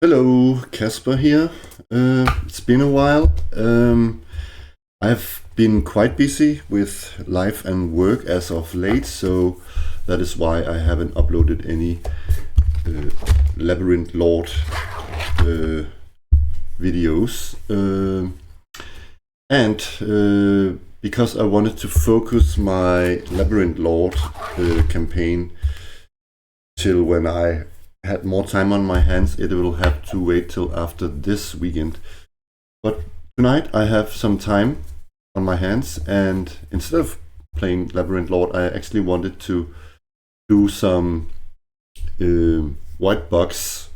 Hello, Casper here. It's been a while. I've been quite busy with life and work as of late, so that is why I haven't uploaded any Labyrinth Lord videos. And because I wanted to focus my Labyrinth Lord campaign till when I had more time on my hands, it will have to wait till after this weekend. But tonight I have some time on my hands, and instead of playing Labyrinth Lord, I actually wanted to do some white box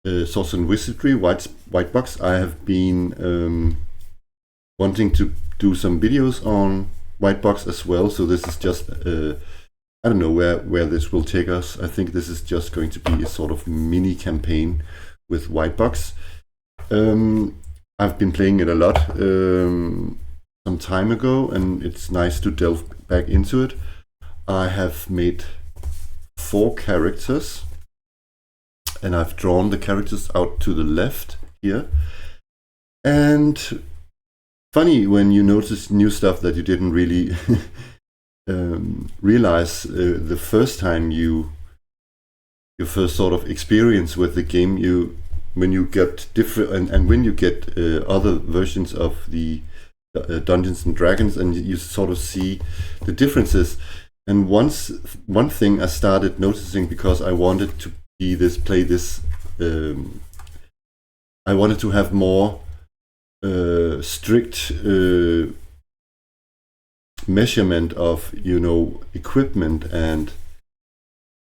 Sorcery and Wizardry WhiteBox. I have been wanting to do some videos on WhiteBox as well, so this is just I don't know where this will take us. I think this is just going to be a sort of mini campaign with WhiteBox. I've been playing it a lot some time ago, and it's nice to delve back into it. I have made 4 characters, and I've drawn the characters out to the left here. And funny when you notice new stuff that you didn't really realize the first time your first sort of experience with the game, when you get different and when you get other versions of the Dungeons and Dragons, and you sort of see the differences. And one thing I started noticing, because I wanted to play this, I wanted to have more strict measurement of equipment and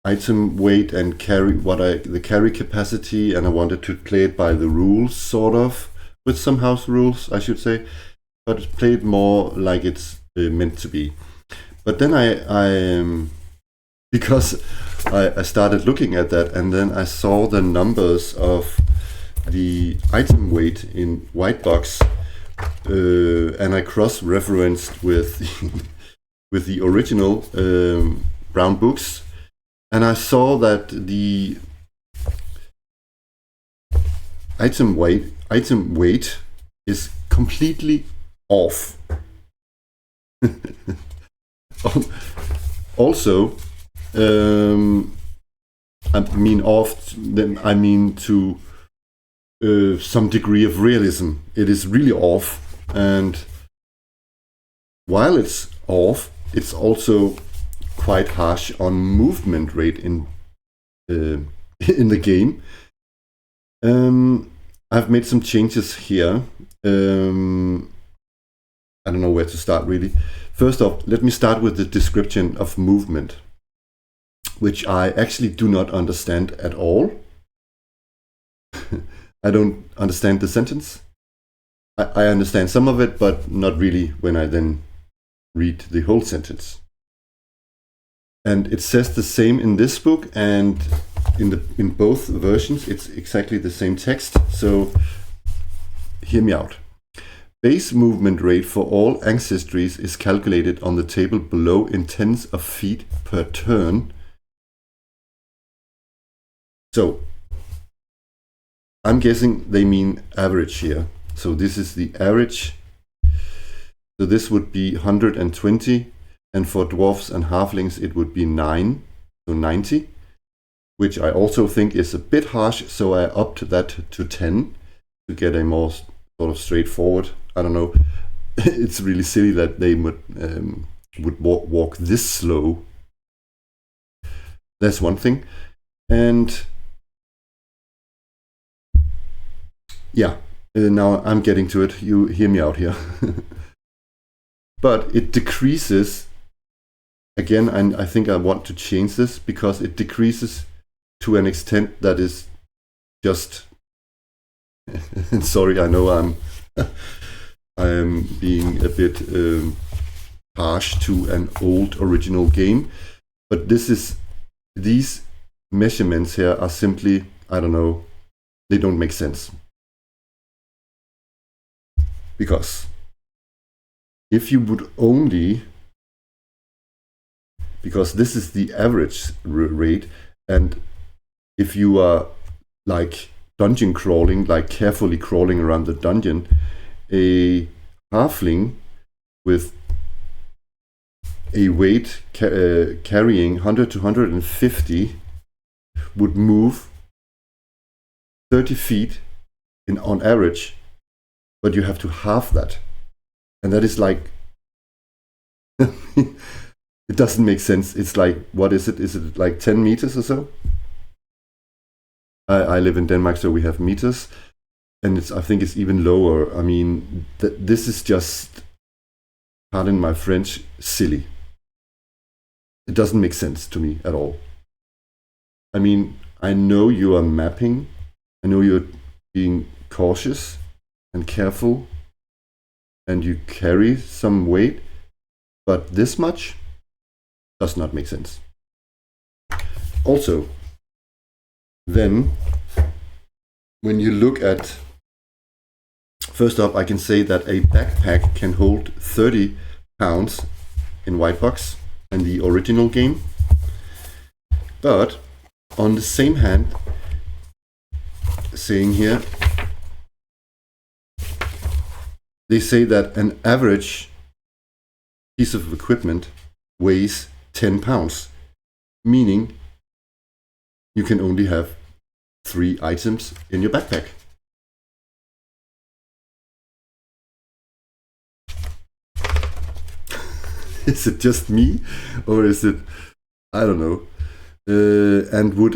item weight and the carry capacity, and I wanted to play it by the rules, sort of, with some house rules, I should say, but play it more like it's meant to be. But then because I started looking at that, and then I saw the numbers of the item weight in WhiteBox, and I cross-referenced with with the original brown books, and I saw that the item weight is completely off. Also, I mean off. Then I mean to some degree of realism. It is really off, and while it's off, it's also quite harsh on movement rate in the game. I've made some changes here. I don't know where to start, really. First off, let me start with the description of movement, which I actually do not understand at all. I don't understand the sentence. I understand some of it, but not really when I then read the whole sentence. And it says the same in this book, and in both versions it's exactly the same text. So hear me out. Base movement rate for all ancestries is calculated on the table below in tens of feet per turn. So I'm guessing they mean average here. So this is the average. So this would be 120, and for dwarfs and halflings it would be 9, so 90, which I also think is a bit harsh, so I upped that to 10 to get a more sort of straightforward. I don't know. It's really silly that they would walk this slow. That's one thing. And yeah, now I'm getting to it. You hear me out here. But it decreases. Again, and I think I want to change this, because it decreases to an extent that is just... Sorry, I know I'm being a bit harsh to an old original game, but these measurements here are simply, I don't know, they don't make sense. Because if you would only, because this is the average rate, and if you are like dungeon crawling, like carefully crawling around the dungeon, a halfling with a weight carrying 100 to 150 would move 30 feet on average, but you have to halve that. And that is like, it doesn't make sense. It's like, what is it? Is it like 10 meters or so? I live in Denmark, so we have meters, and I think it's even lower. I mean, this is just, pardon my French, silly. It doesn't make sense to me at all. I mean, I know you are mapping. I know you're being cautious and careful, and you carry some weight, but this much does not make sense. Also, then, when you look at, first up, I can say that a backpack can hold 30 pounds in WhiteBox and the original game. But on the same hand, saying here, they say that an average piece of equipment weighs 10 pounds, meaning you can only have 3 items in your backpack. Is it just me, or is it, I don't know. And would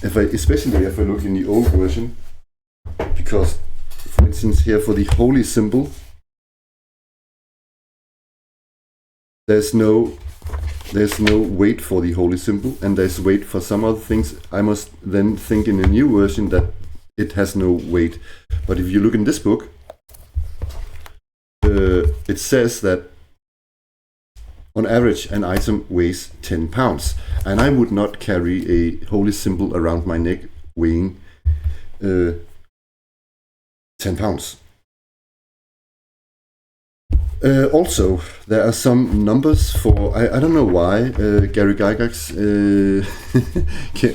especially if I look in the old version, because for instance here for the holy symbol, there's no weight for the holy symbol, and there's weight for some other things. I must then think in the new version that it has no weight. But if you look in this book, it says that on average an item weighs 10 pounds, and I would not carry a holy symbol around my neck weighing 10 pounds. Also, there are some numbers for, I don't know why Gary Gygax,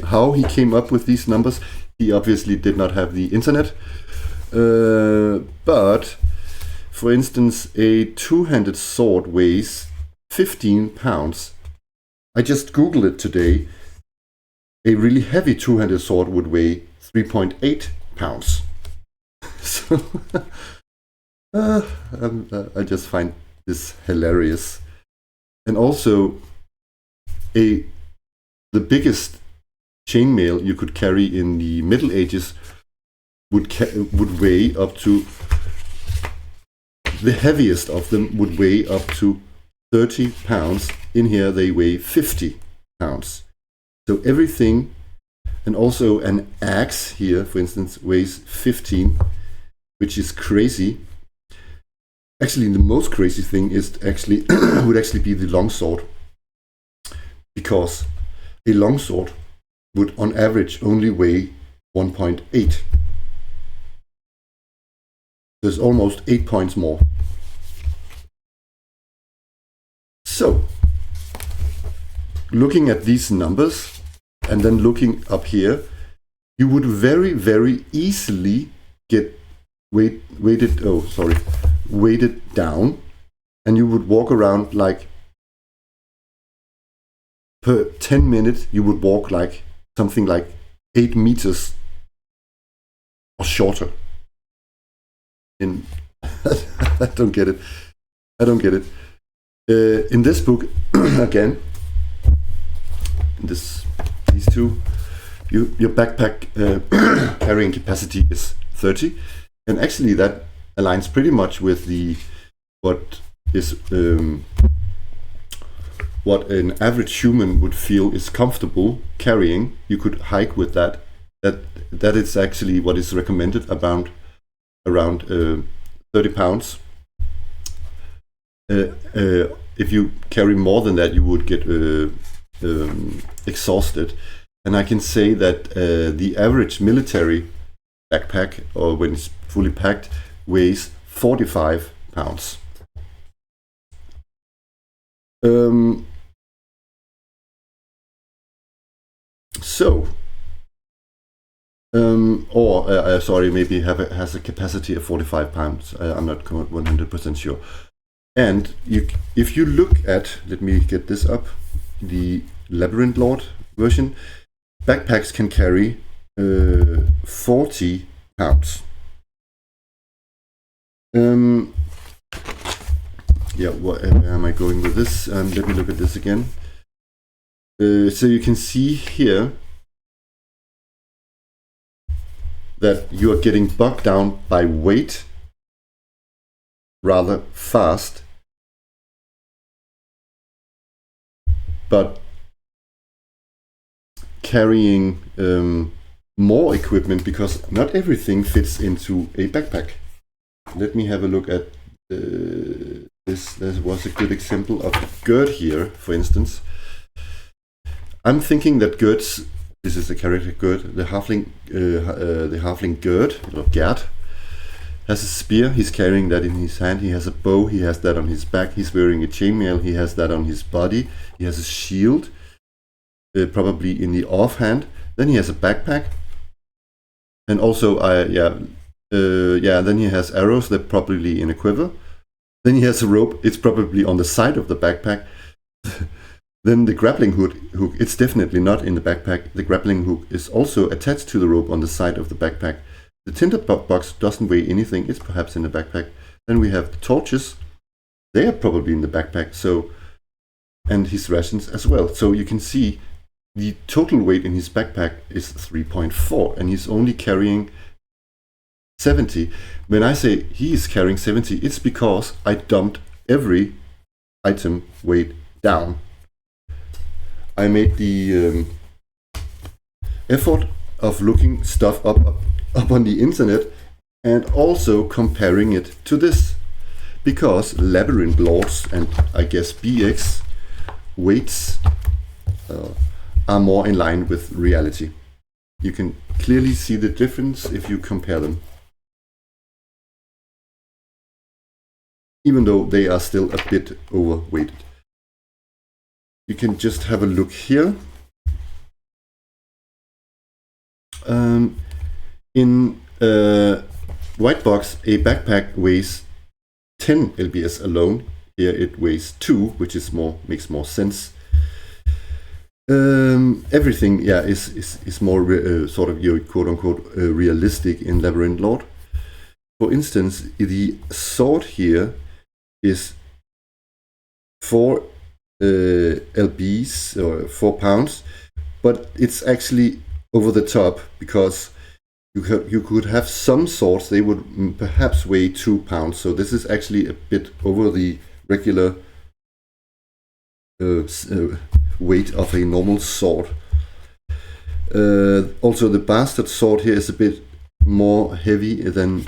how he came up with these numbers. He obviously did not have the internet. But, for instance, a two-handed sword weighs 15 pounds. I just Googled it today. A really heavy two-handed sword would weigh 3.8 pounds. So... I just find this hilarious. And also, the biggest chainmail you could carry in the Middle Ages would weigh up to, the heaviest of them would weigh up to 30 pounds. In here they weigh 50 pounds. So everything, and also an axe here, for instance, weighs 15, which is crazy. Actually, the most crazy thing is would actually be the longsword, because a longsword would on average only weigh 1.8. There's almost 8 points more. So, looking at these numbers and then looking up here, you would very, very easily get weighted down, and you would walk around like, per 10 minutes you would walk like something like 8 meters or shorter. I don't get it. In this book, again, these two, your backpack carrying capacity is 30, and actually that aligns pretty much with what an average human would feel is comfortable carrying. You could hike with that. That is actually what is recommended, around 30 pounds. If you carry more than that, you would get exhausted. And I can say that the average military backpack, or when it's fully packed, weighs 45 pounds. So, Or sorry, maybe has a capacity of 45 pounds. I'm not 100% sure. And if you look at, let me get this up, the Labyrinth Lord version, backpacks can carry 40 pounds. Yeah, where am I going with this? Let me look at this again. So you can see here that you are getting bogged down by weight rather fast, but carrying more equipment, because not everything fits into a backpack. Let me have a look at this. There was a good example of Gerd here, for instance. I'm thinking that Gerd's, this is the character Gerd, the halfling Gerd, or Gerd, has a spear. He's carrying that in his hand. He has a bow. He has that on his back. He's wearing a chainmail. He has that on his body. He has a shield, probably in the offhand. Then he has a backpack, and also then he has arrows. They're probably in a quiver. Then he has a rope. It's probably on the side of the backpack. Then the grappling hook, it's definitely not in the backpack. The grappling hook is also attached to the rope on the side of the backpack. The tinder box doesn't weigh anything. It's perhaps in the backpack. Then we have the torches. They are probably in the backpack. So, and his rations as well. So you can see the total weight in his backpack is 3.4, and he's only carrying 70. When I say he is carrying 70, it's because I dumped every item weight down. I made the effort of looking stuff up on the internet and also comparing it to this, because Labyrinth Lords and I guess BX weights are more in line with reality. You can clearly see the difference if you compare them, even though they are still a bit overweighted. You can just have a look here. In WhiteBox, a backpack weighs 10 lbs alone. Here it weighs 2, which is makes more sense. Everything, is more sort of your quote-unquote realistic in Labyrinth Lord. For instance, the sword here is 4 lbs or 4 pounds, but it's actually over the top, because you could have some swords, they would perhaps weigh 2 pounds. So this is actually a bit over the regular weight of a normal sword. Also, the bastard sword here is a bit more heavy than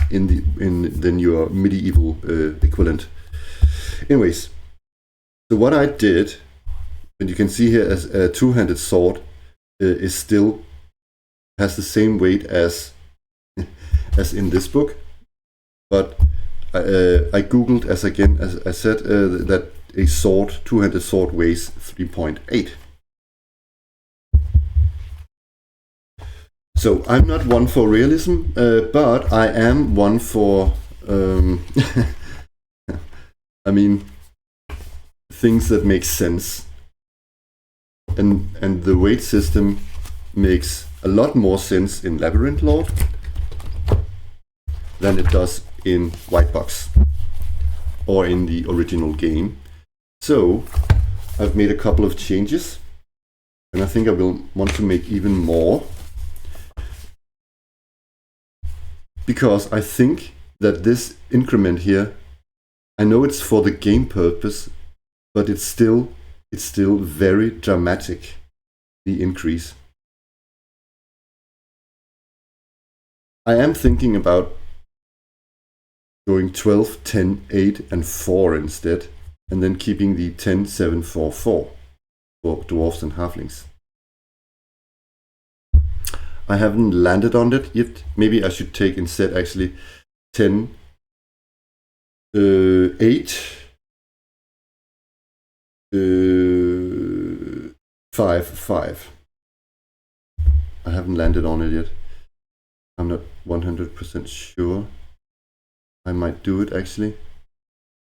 than your medieval equivalent. Anyways, so what I did, and you can see here, as a two-handed sword is still has the same weight as in this book, but I googled, as I said, that a sword, two-handed sword, weighs 3.8. So I'm not one for realism, but I am one for, I mean, things that make sense. And the weight system makes a lot more sense in Labyrinth Lord than it does in WhiteBox or in the original game. So I've made a couple of changes, and I think I will want to make even more, because I think that this increment here, I know it's for the game purpose, but it's still very dramatic, the increase. I am thinking about going 12, 10, 8, and 4 instead, and then keeping the 10, 7, 4, 4 for dwarves and halflings. I haven't landed on it yet. Maybe I should take instead actually 10, 8, 5, 5. I haven't landed on it yet. I'm not 100% sure. I might do it actually,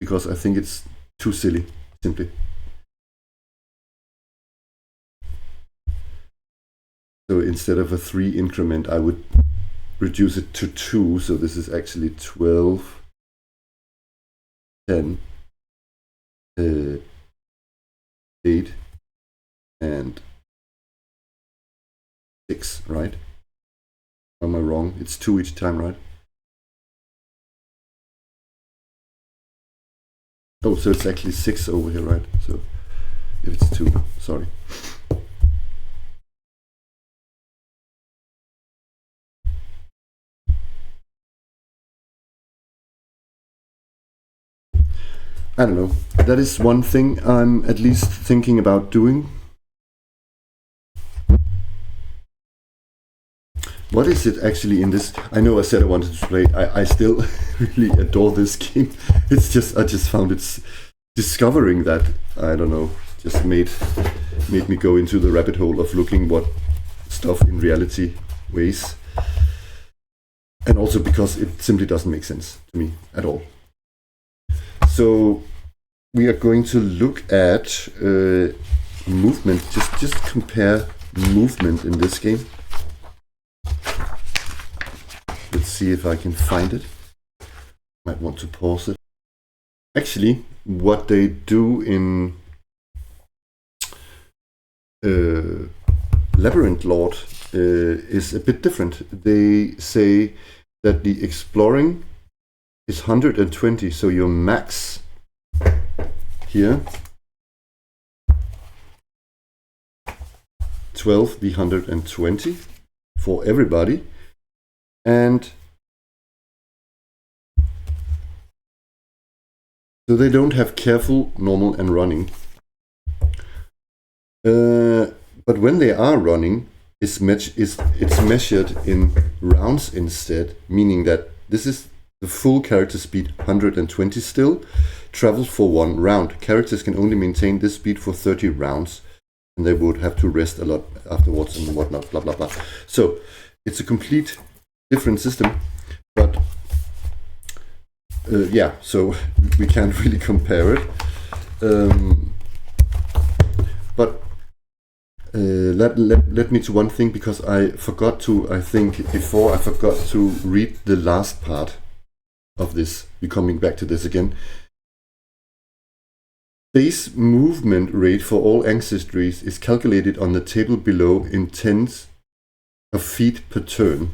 because I think it's too silly, simply. So instead of a 3 increment, I would reduce it to 2. So this is actually 12, 10, 8, and 6, right? Am I wrong? It's 2 each time, right? Oh, so it's actually 6 over here, right? So if it's 2, sorry. I don't know. That is one thing I'm at least thinking about doing. What is it actually in this? I know I said I wanted to play. I still really adore this game. It's just, I just found it's discovering that, I don't know, just made me go into the rabbit hole of looking what stuff in reality weighs. And also because it simply doesn't make sense to me at all. So we are going to look at movement, just compare movement in this game. Let's see if I can find it. Might want to pause it. Actually, what they do in Labyrinth Lord is a bit different. They say that the exploring is 120, so your max here 12 the 120 for everybody, and so they don't have careful, normal, and running. But when they are running, it's measured in rounds instead, meaning that this is the full character speed 120 still, travels for 1 round. Characters can only maintain this speed for 30 rounds, and they would have to rest a lot afterwards and whatnot, blah blah blah. So it's a complete different system, but yeah, so we can't really compare it. But let me to one thing, because I forgot to, I think before I forgot to read the last part of this. We're coming back to this again. Base movement rate for all ancestries is calculated on the table below in tens of feet per turn.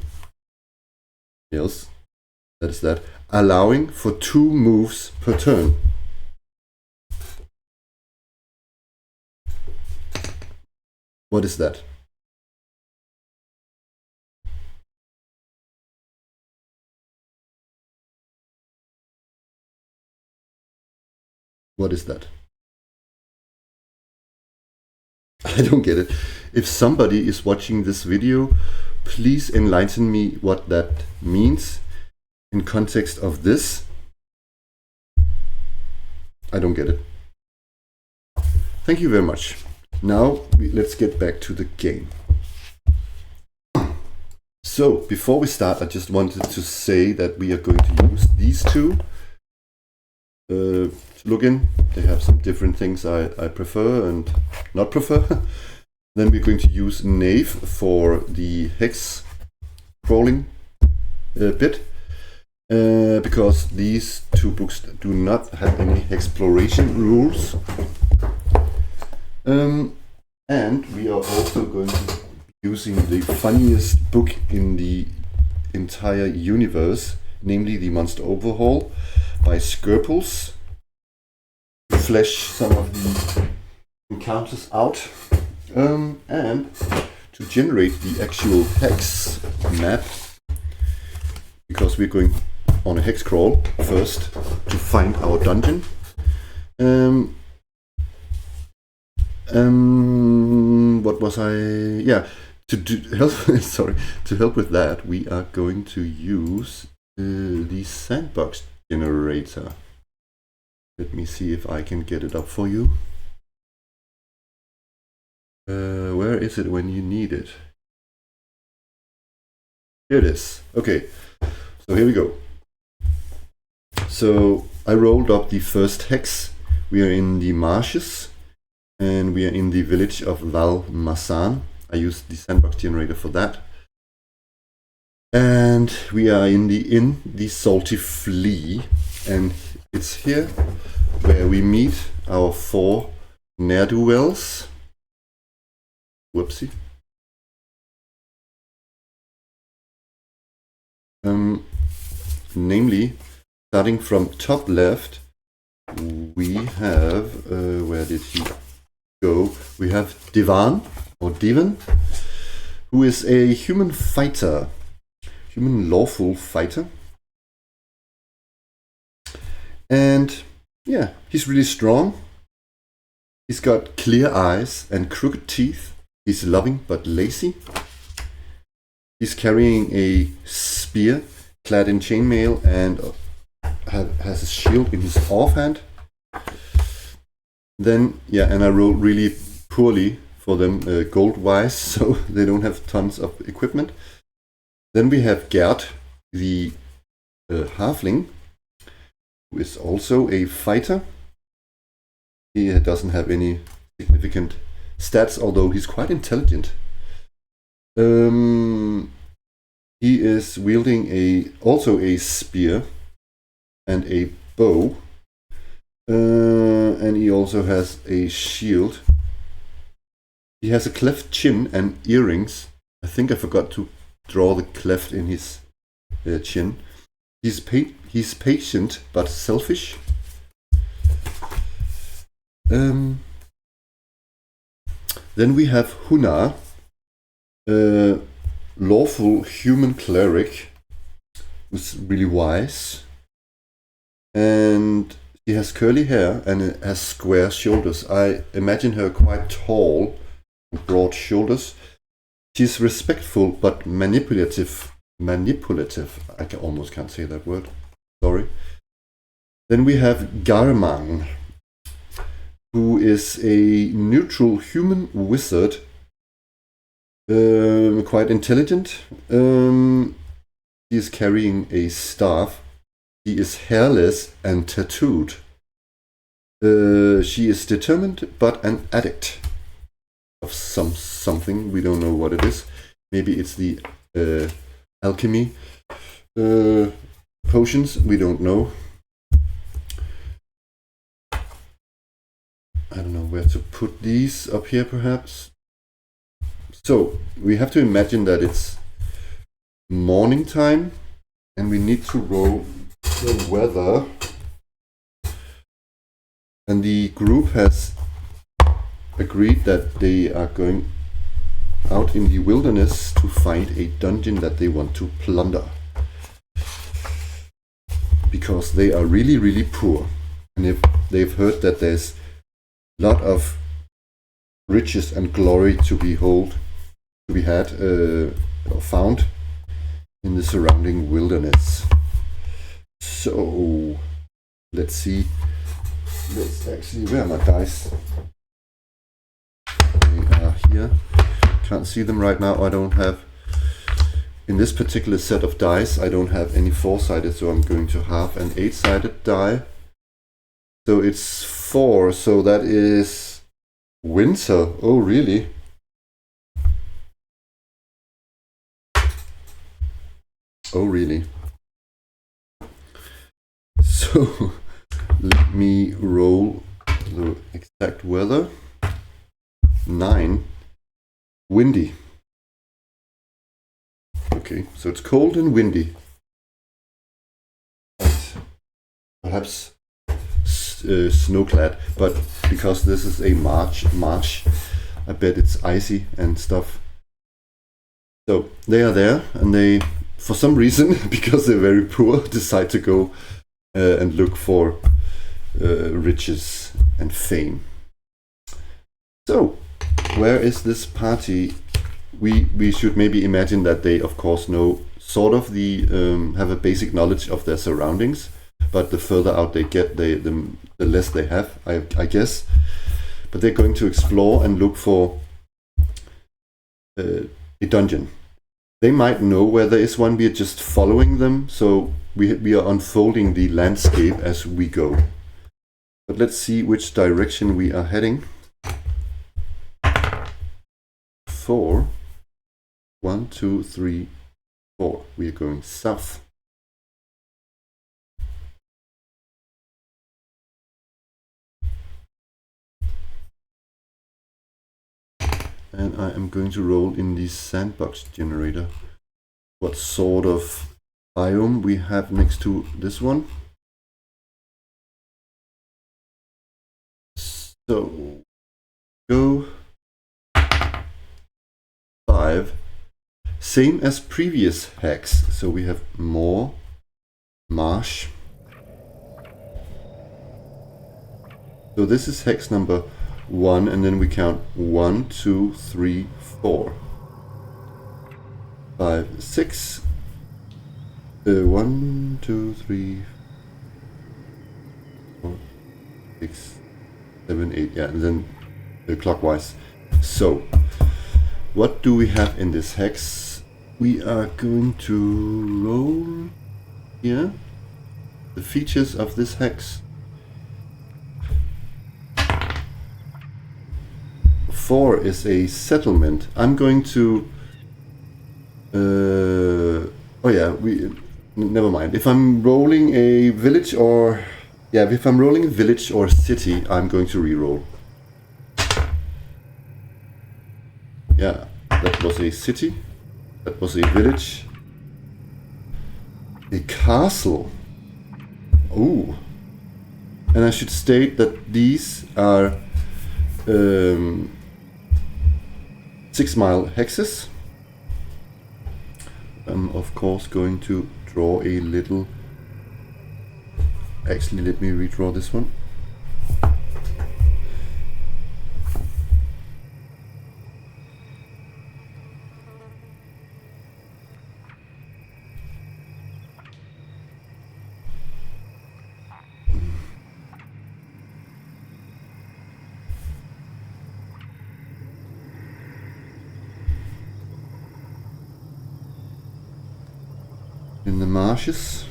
Yes, that is that. Allowing for 2 moves per turn. What is that? What is that? I don't get it. If somebody is watching this video, please enlighten me what that means in context of this. I don't get it. Thank you very much. Now let's get back to the game. So before we start, I just wanted to say that we are going to use these two to look in. They have some different things I prefer and not prefer. Then we're going to use Knave for the hex crawling bit, because these 2 books do not have any exploration rules. And we are also going to be using the funniest book in the entire universe, namely the Monster Overhaul by Skirples, to flesh some of the encounters out, and to generate the actual hex map, because we're going on a hex crawl first to find our dungeon. What was I? Yeah, to help with that, we are going to use the sandbox generator. Let me see if I can get it up for you. Where is it when you need it? Here it is. Okay, so here we go. So I rolled up the first hex. We are in the marshes, and we are in the village of Val Masan. I used the sandbox generator for that. And we are in the Salty Flea, and it's here where we meet our 4 nerdowells. Whoopsie. Namely, starting from top left, we have, where did he go? We have Divan, or Divan, who is a human fighter, human lawful fighter. And yeah, he's really strong. He's got clear eyes and crooked teeth. He's loving but lazy. He's carrying a spear clad in chainmail and has a shield in his offhand. Then, yeah, and I rolled really poorly for them gold-wise, so they don't have tons of equipment. Then we have Gert, the halfling, who is also a fighter. He doesn't have any significant stats, although he's quite intelligent. He is wielding also a spear and a bow, and he also has a shield. He has a cleft chin and earrings. I think I forgot to draw the cleft in his chin. He's patient but selfish. Then we have Huna, lawful human cleric, who's really wise, and she has curly hair and has square shoulders. I imagine her quite tall, broad shoulders. She's respectful but manipulative. I almost can't say that word. Sorry. Then we have Garmang, who is a neutral human wizard, quite intelligent. He is carrying a staff. He is hairless and tattooed. She is determined but an addict of something. We don't know what it is. Maybe it's the alchemy potions. We don't know. I don't know where to put these. Up here, perhaps. So we have to imagine that it's morning time, and we need to roll the weather. And the group has agreed that they are going out in the wilderness to find a dungeon that they want to plunder, because they are really, really poor. And if they've heard that there's a lot of riches and glory to be had or found in the surrounding wilderness. So let's see. Let's actually, where are my dice? They are here. Can't see them right now. I don't have, in this particular set of dice, I don't have any 4-sided, so I'm going to have an 8-sided die. So it's 4, so that is winter. Oh, really? Oh, really? So let me roll the exact weather. 9. Windy. Okay, so it's cold and windy. But perhaps snowclad, but because this is a March, I bet it's icy and stuff. So they are there, and they, for some reason, because they're very poor, decide to go and look for riches and fame. So, where is this party? We should maybe imagine that they, of course, know sort of have a basic knowledge of their surroundings, but the further out they get, the less they have, I guess. But they're going to explore and look for a dungeon. They might know where there is one. We are just following them, so we are unfolding the landscape as we go. But let's see which direction we are heading. 4. 1, 2, 3, 4. We are going south. And I am going to roll in the sandbox generator. What sort of biome we have next to this one. So go 5. Same as previous hacks. So we have more marsh. So this is hex number 1, and then we count 1, 2, 3, 4, 5, 6. 1, 2, 3, 4, 6, 7, 8. Yeah, and then clockwise. So what do we have in this hex? We are going to roll here the features of this hex. 4 is a settlement. I'm going to oh yeah, never mind. If I'm rolling a village or if I'm rolling a village or city, I'm going to reroll. Yeah, that was a city. That was a village. A castle. Oh. And I should state that these are 6-mile hexes. I'm of course going to draw a little. Actually, let me redraw this one. In the marshes.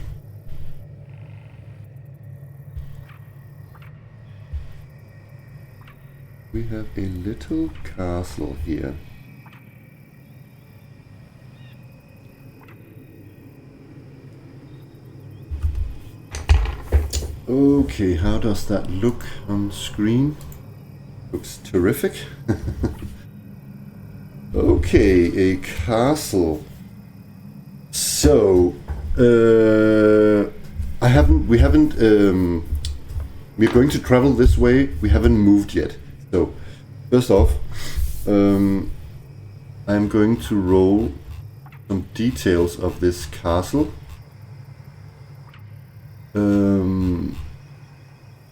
We have a little castle here. Okay, how does that look on screen? Looks terrific. Okay, a castle. So, we're going to travel this way. We haven't moved yet. So, first off, I'm going to roll some details of this castle.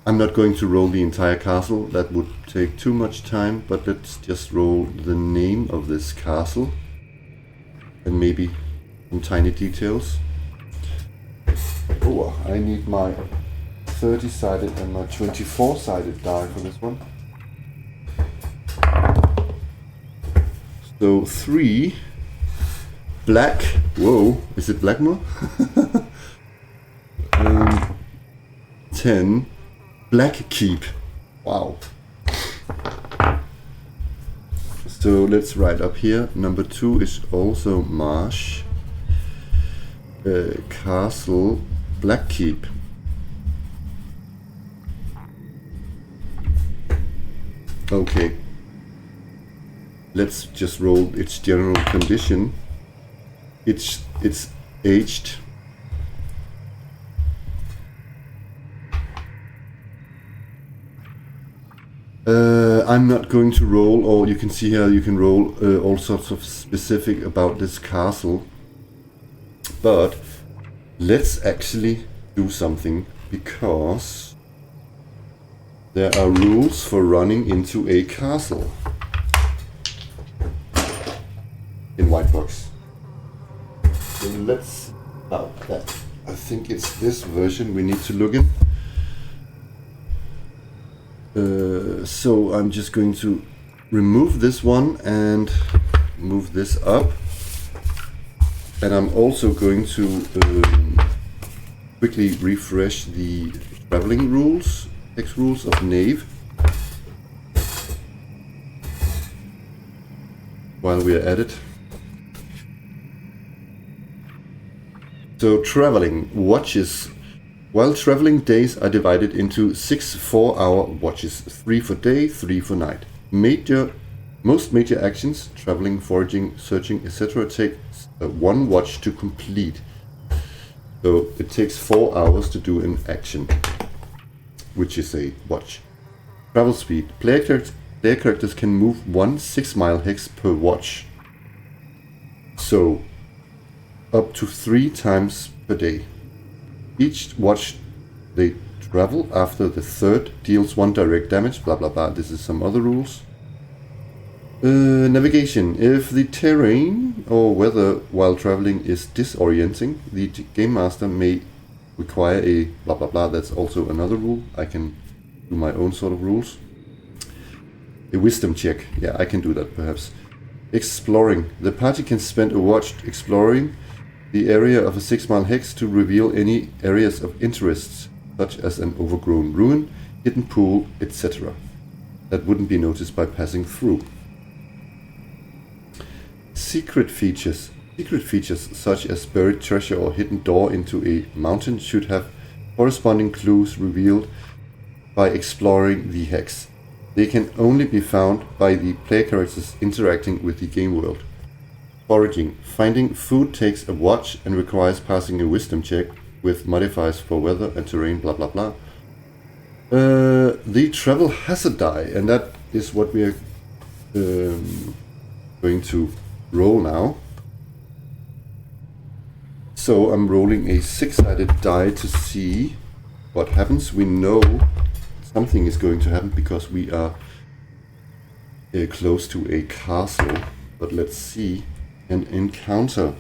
I'm not going to roll the entire castle. That would take too much time, but let's just roll the name of this castle and maybe some tiny details. Oh, I need my 30-sided and my 24-sided die for this one. So 3 black. Whoa, is it Blackmore? 10 black keep. Wow. So let's write up here. Number 2 is also marsh. Castle black keep. Okay. Let's just roll its general condition. It's aged. I'm not going to roll, or you can see here you can roll all sorts of specific about this castle. But let's actually do something, because there are rules for running into a castle in WhiteBox. So let's about that. I think it's this version we need to look in. So I'm just going to remove this one and move this up. And I'm also going to quickly refresh the traveling rules, hex rules of Knave, while we are at it. So traveling watches. While traveling, days are divided into 6 4-hour watches, 3 for day, 3 for night. Most major actions, traveling, foraging, searching, etc., take 1 watch to complete. So it takes 4 hours to do an action, which is a watch. Travel speed. Player characters can move 1 6-mile hex per watch. So up to 3 times per day. Each watch they travel after the third deals 1 direct damage, blah blah blah. This is some other rules. Navigation. If the terrain or weather while traveling is disorienting, the game master may require a blah blah blah. That's also another rule. I can do my own sort of rules. A wisdom check. Yeah, I can do that perhaps. Exploring. The party can spend a watch exploring the area of a 6-mile hex to reveal any areas of interest, such as an overgrown ruin, hidden pool, etc., that wouldn't be noticed by passing through. Secret features. Secret features such as buried treasure or hidden door into a mountain should have corresponding clues revealed by exploring the hex. They can only be found by the player characters interacting with the game world. Foraging. Finding food takes a watch and requires passing a wisdom check with modifiers for weather and terrain, blah blah blah. The travel hazard die, and that is what we are going to roll now. So I'm rolling a 6-sided die to see what happens. We know something is going to happen because we are close to a castle, but let's see. An encounter.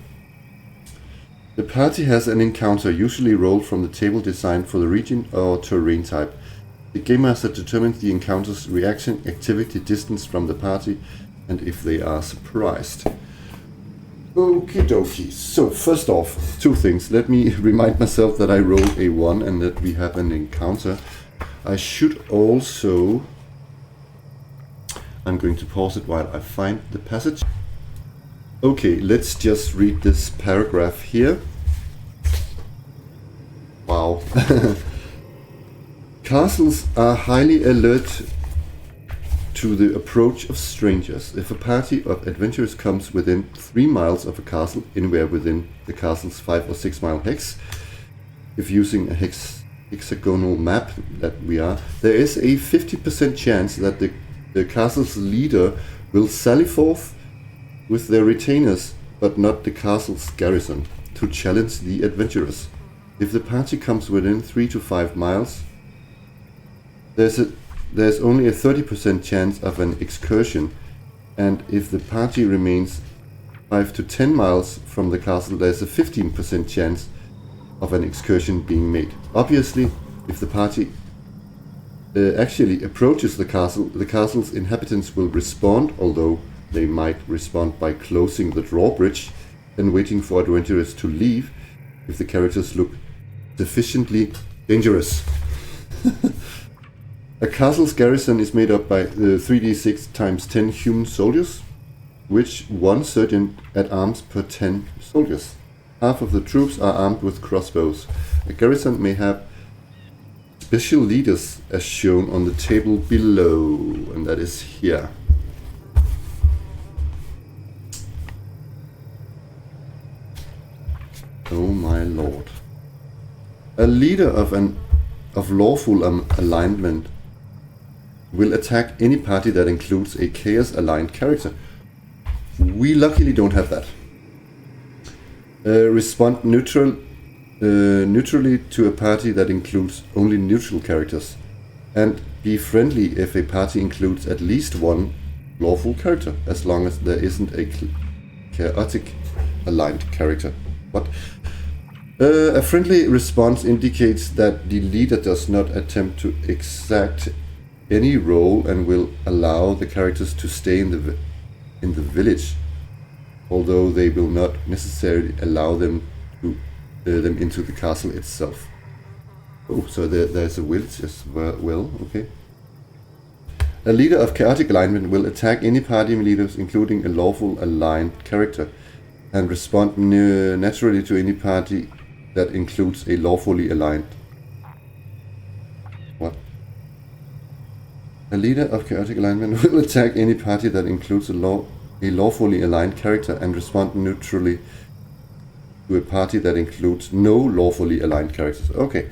The party has an encounter, usually rolled from the table designed for the region or terrain type. The game master determines the encounter's reaction, activity, distance from the party, and if they are surprised. Okie dokie. So first off, 2 things. Let me remind myself that I rolled a 1 and that we have an encounter. I should also... I'm going to pause it while I find the passage. Okay, let's just read this paragraph here. Wow. Castles are highly alert to the approach of strangers. If a party of adventurers comes within 3 miles of a castle, anywhere within the castle's 5 or 6 mile hex, if using a hexagonal map that we are, there is a 50% chance that the castle's leader will sally forth with their retainers, but not the castle's garrison, to challenge the adventurers. If the party comes within 3 to 5 miles, there's only a 30% chance of an excursion, and if the party remains 5 to 10 miles from the castle, there's a 15% chance of an excursion being made. Obviously, if the party actually approaches the castle's inhabitants will respond, although they might respond by closing the drawbridge and waiting for adventurers to leave if the characters look sufficiently dangerous. A castle's garrison is made up by 3d6 times 10 human soldiers, which 1 sergeant at arms per 10 soldiers. Half of the troops are armed with crossbows. A garrison may have special leaders as shown on the table below, and that is here. Oh my lord. A leader of lawful alignment will attack any party that includes a chaos aligned character. We luckily don't have that. Respond neutrally to a party that includes only neutral characters, and be friendly if a party includes at least 1 lawful character, as long as there isn't a chaotic aligned character. What? A friendly response indicates that the leader does not attempt to exact any role and will allow the characters to stay in the village although they will not necessarily allow them to them into the castle itself. Oh, so there's a village as well, okay. A leader of chaotic alignment will attack any party leaders, including a lawful aligned character, and respond naturally to any party that includes a lawfully aligned. What? A leader of chaotic alignment will attack any party that includes a lawfully aligned character and respond neutrally to a party that includes no lawfully aligned characters. Okay.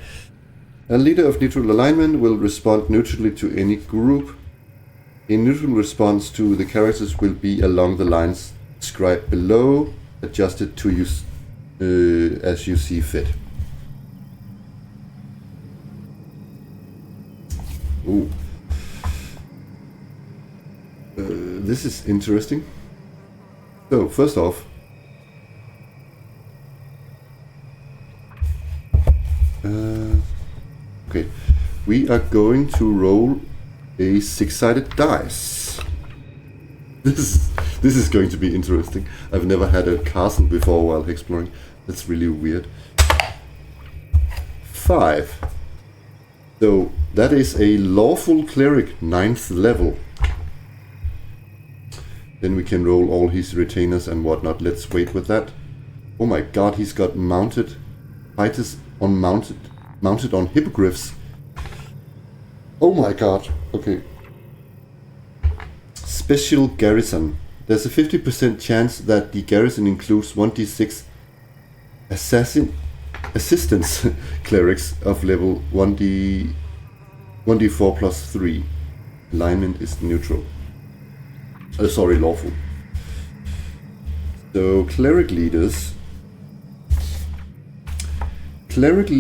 A leader of neutral alignment will respond neutrally to any group. A neutral response to the characters will be along the lines described below, adjusted to use as you see fit. Ooh. This is interesting. So, first off, okay, we are going to roll a 6-sided dice. This is going to be interesting. I've never had a castle before while exploring. That's really weird. 5. So that is a lawful cleric 9th level. Then we can roll all his retainers and whatnot. Let's wait with that. Oh my god, he's got mounted fighters on mounted on hippogriffs. Oh my god. Okay. Special garrison. There's a 50% chance that the garrison includes 1d6 assistance clerics of level 1d4 plus 3. Alignment is neutral. Sorry, lawful. So cleric leaders. Clerics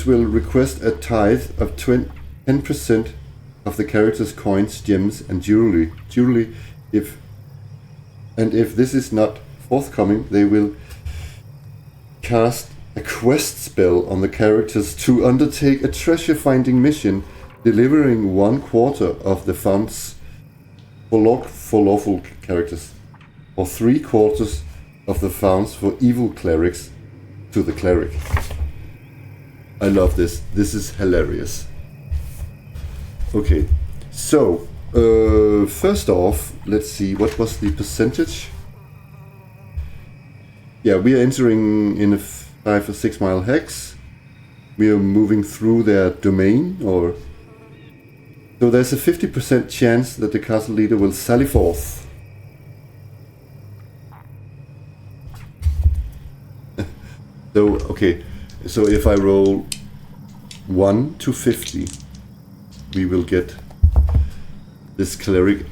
will request a tithe of 10% of the character's coins, gems, and jewelry. If this is not forthcoming, they will cast a quest spell on the characters to undertake a treasure-finding mission, delivering 1/4 of the funds for lawful characters, or 3/4 of the funds for evil clerics to the cleric. I love this. This is hilarious. Okay, so first off, let's see, what was the percentage? Yeah, we are entering in a 5 or 6 mile hex. We are moving through their domain, or so there's a 50% chance that the castle leader will sally forth. So, okay, so if I roll 1 to 50, we will get this cleric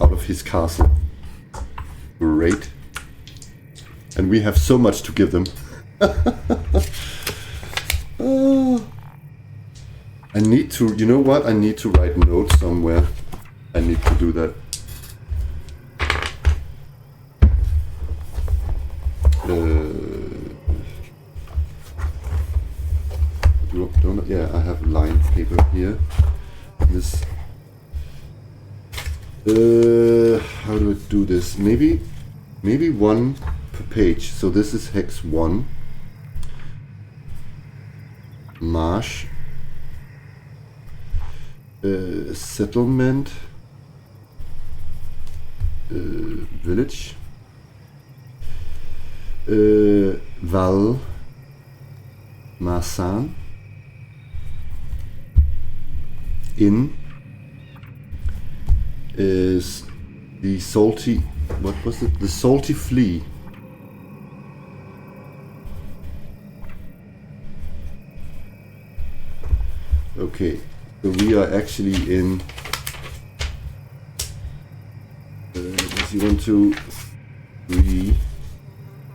out of his castle. Great. And we have so much to give them. I need to, you know what? I need to write notes somewhere. I need to do that. Yeah, I have line paper here. This. How do I do this? Maybe 1 per page. So this is hex 1. Marsh. Settlement. Village. Val. Marsan. Inn is the salty, what was it? The salty flea. Okay, so we are actually in 1, 2, 3,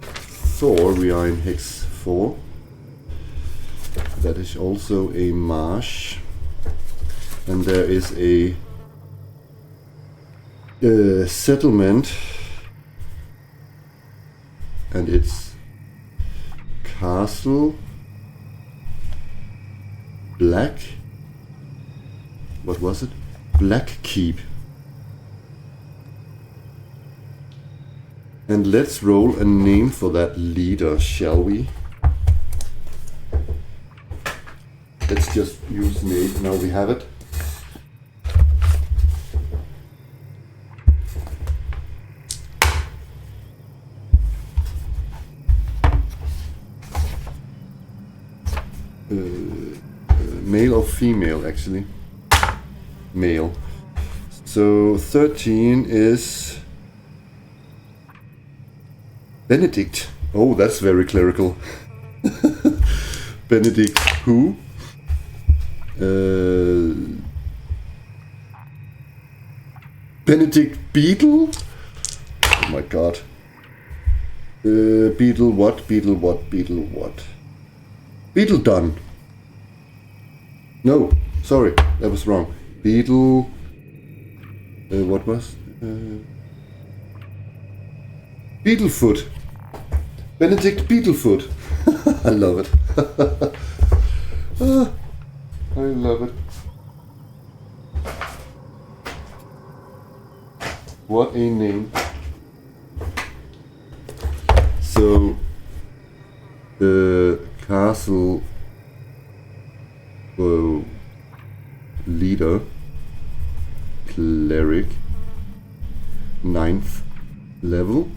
4. We are in hex 4. That is also a marsh. And there is a settlement, and it's Castle Black. What was it? Black Keep. And let's roll a name for that leader, shall we? Let's just use name. Now we have it. Male or female, actually? Male. So 13 is Benedict. Oh, that's very clerical. Benedict who? Benedict Beetle? Oh my god. Beetle what? Beetle what? Beetle what? Beetle done. No, sorry, that was wrong. Beetle. What was? Beetlefoot. Benedict Beetlefoot. I love it. I love it. What a name. So, the castle leader, cleric, 9th level.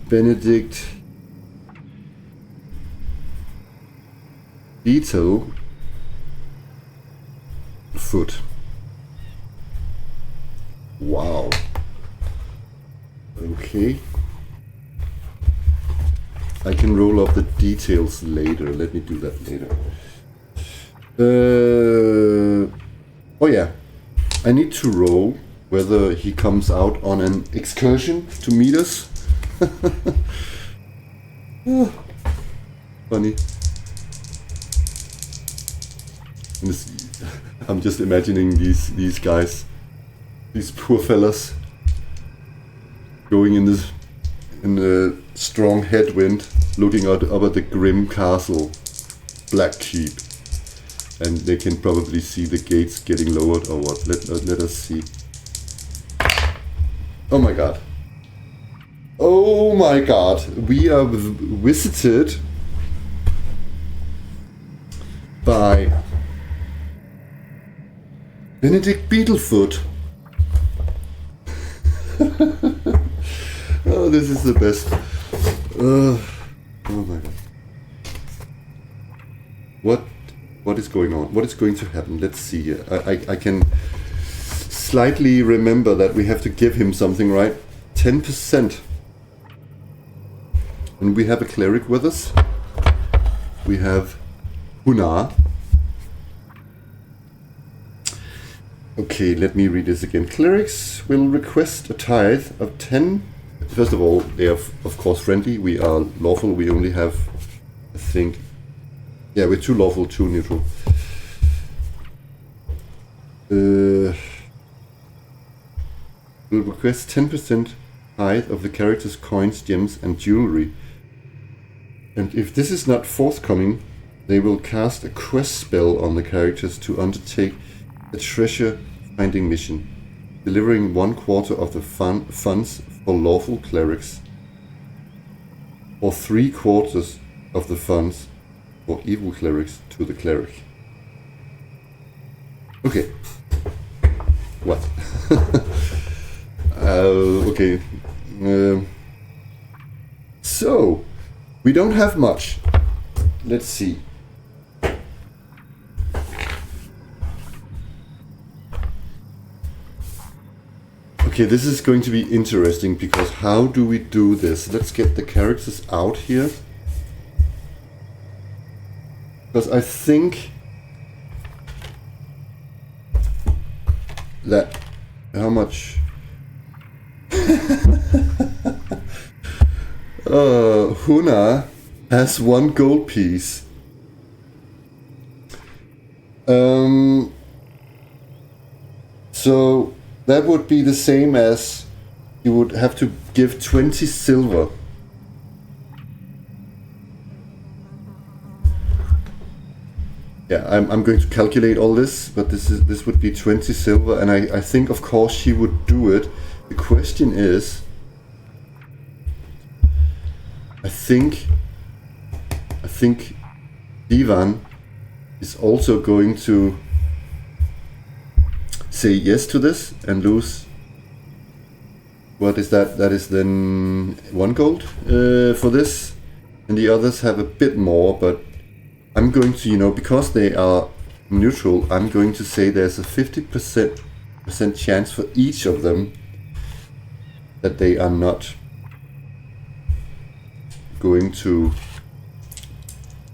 Benedict Beetle foot. Wow. Okay. I can roll up the details later. Let me do that later. Oh yeah. I need to roll whether he comes out on an excursion to meet us. Funny. I'm just imagining these guys, these poor fellas, going in the strong headwind, looking up at the grim castle, Black Keep, and they can probably see the gates getting lowered or what. Let us see. Oh my god. Oh my god. We are visited by Benedict Beetlefoot. Oh, this is the best. Oh my god. What is going on? What is going to happen? Let's see here. I can slightly remember that we have to give him something, right? 10%. And we have a cleric with us. We have Huna. Okay, let me read this again. Clerics will request a tithe of 10. First of all, they are of course friendly. We are lawful. We only have, I think, yeah, we're 2 lawful, 2 neutral. Will request 10% tithe of the character's coins, gems, and jewelry. And if this is not forthcoming, they will cast a quest spell on the characters to undertake a treasure finding mission, delivering 1/4 of the funds for lawful clerics, or 3/4 of the funds for evil clerics to the cleric. Okay. What? Okay. So, we don't have much. Let's see. Okay, this is going to be interesting because how do we do this? Let's get the characters out here. Because I think that how much Huna has 1 gold piece. So that would be the same as you would have to give 20 silver. Yeah, I'm going to calculate all this, but this would be 20 silver, and I think of course she would do it The question is, I think Divan is also going to say yes to this and lose. What is that? That is then 1 gold for this, and the others have a bit more, but I'm going to, because they are neutral, I'm going to say there's a 50% chance for each of them that they are not going to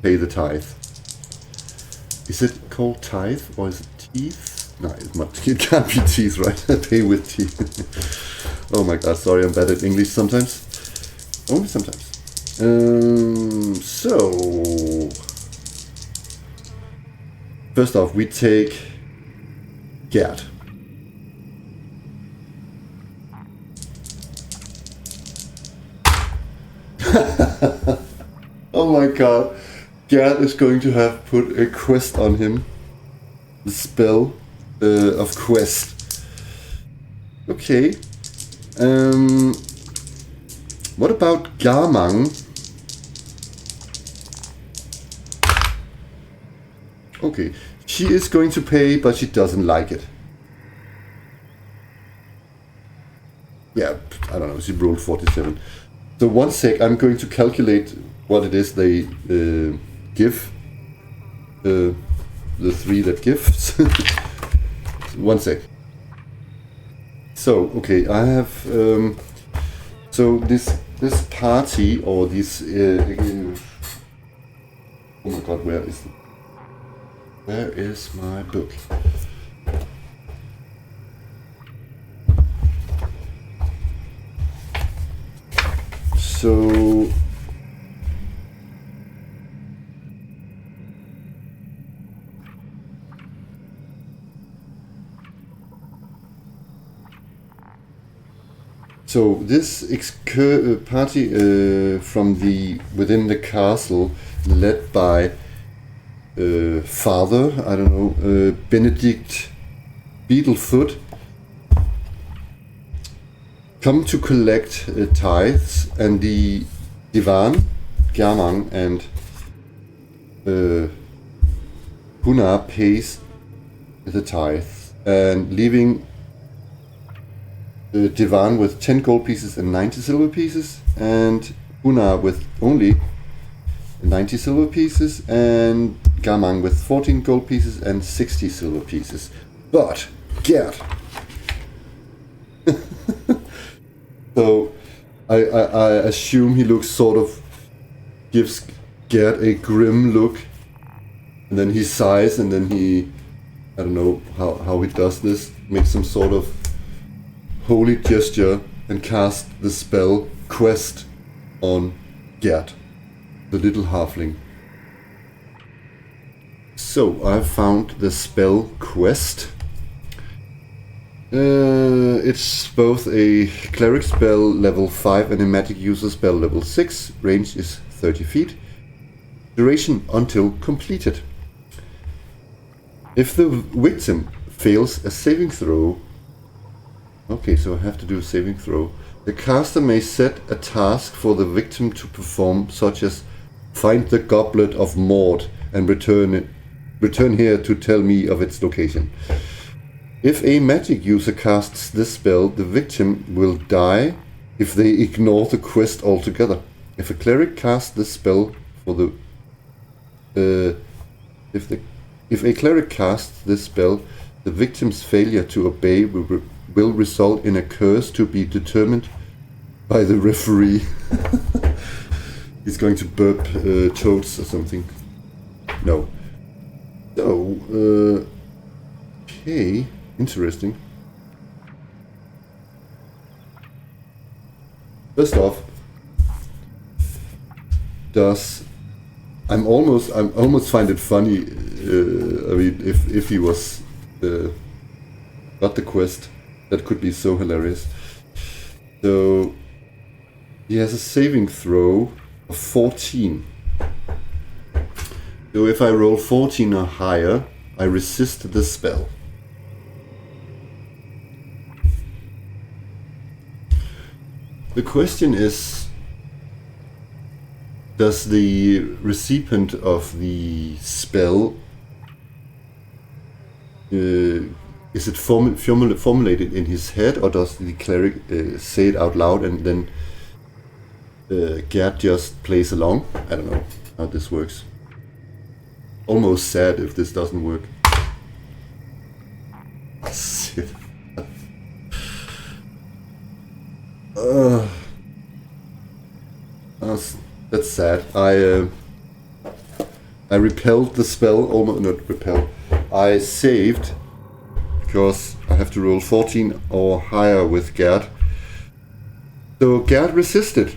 pay the tithe. Is it called tithe or is it teeth? No, it can't be teeth, right? Pay with teeth. Oh my god, sorry, I'm bad at English sometimes. Only sometimes. So first off, we take Gerd. Oh my god, Gerd is going to have put a quest on him. The spell of quest. Okay. What about Garmang? Okay, she is going to pay, but she doesn't like it. Yeah, I don't know, she rolled 47. So 1 sec, I'm going to calculate what it is they give. The 3 that gives. 1 sec. So, okay, I have... so this party, or this... oh my god, where is my book? So this party from within the castle, led by Father, I don't know, Benedict Beetlefoot, come to collect tithes, and the Divan, Garmang, and Huna pays the tithes, and leaving Divan with 10 gold pieces and 90 silver pieces, and Huna with only 90 silver pieces, and Garmang with 14 gold pieces and 60 silver pieces. But Gerd. So I assume he looks gives Gerd a grim look, and then he sighs, and then he, I don't know how he does this, makes some sort of holy gesture and cast the spell Quest on Gerd, the little halfling. So I've found the spell Quest. It's both a cleric spell level 5 and a magic user spell level 6. Range is 30 feet. Duration until completed. If the victim fails a saving throw... Okay, so I have to do a saving throw. The caster may set a task for the victim to perform, such as find the goblet of Maud and return here to tell me of its location. If a magic user casts this spell, the victim will die if they ignore the quest altogether. If a cleric casts this spell for the if a cleric casts this spell, the victim's failure to obey will result in a curse to be determined by the referee. He's going to burp toads or something. No. So, okay, interesting. First off, I'm almost find it funny. I mean, if he was got the quest, that could be so hilarious. So he has a saving throw of 14. So if I roll 14 or higher, I resist the spell. The question is, does the recipient of the spell, is it formulated in his head, or does the cleric say it out loud and then Gerd just plays along? I don't know how this works. Almost sad if this doesn't work. Shit. That's sad. I repelled the spell, almost not repelled. I saved because I have to roll 14 or higher with Gerd. So Gerd resisted.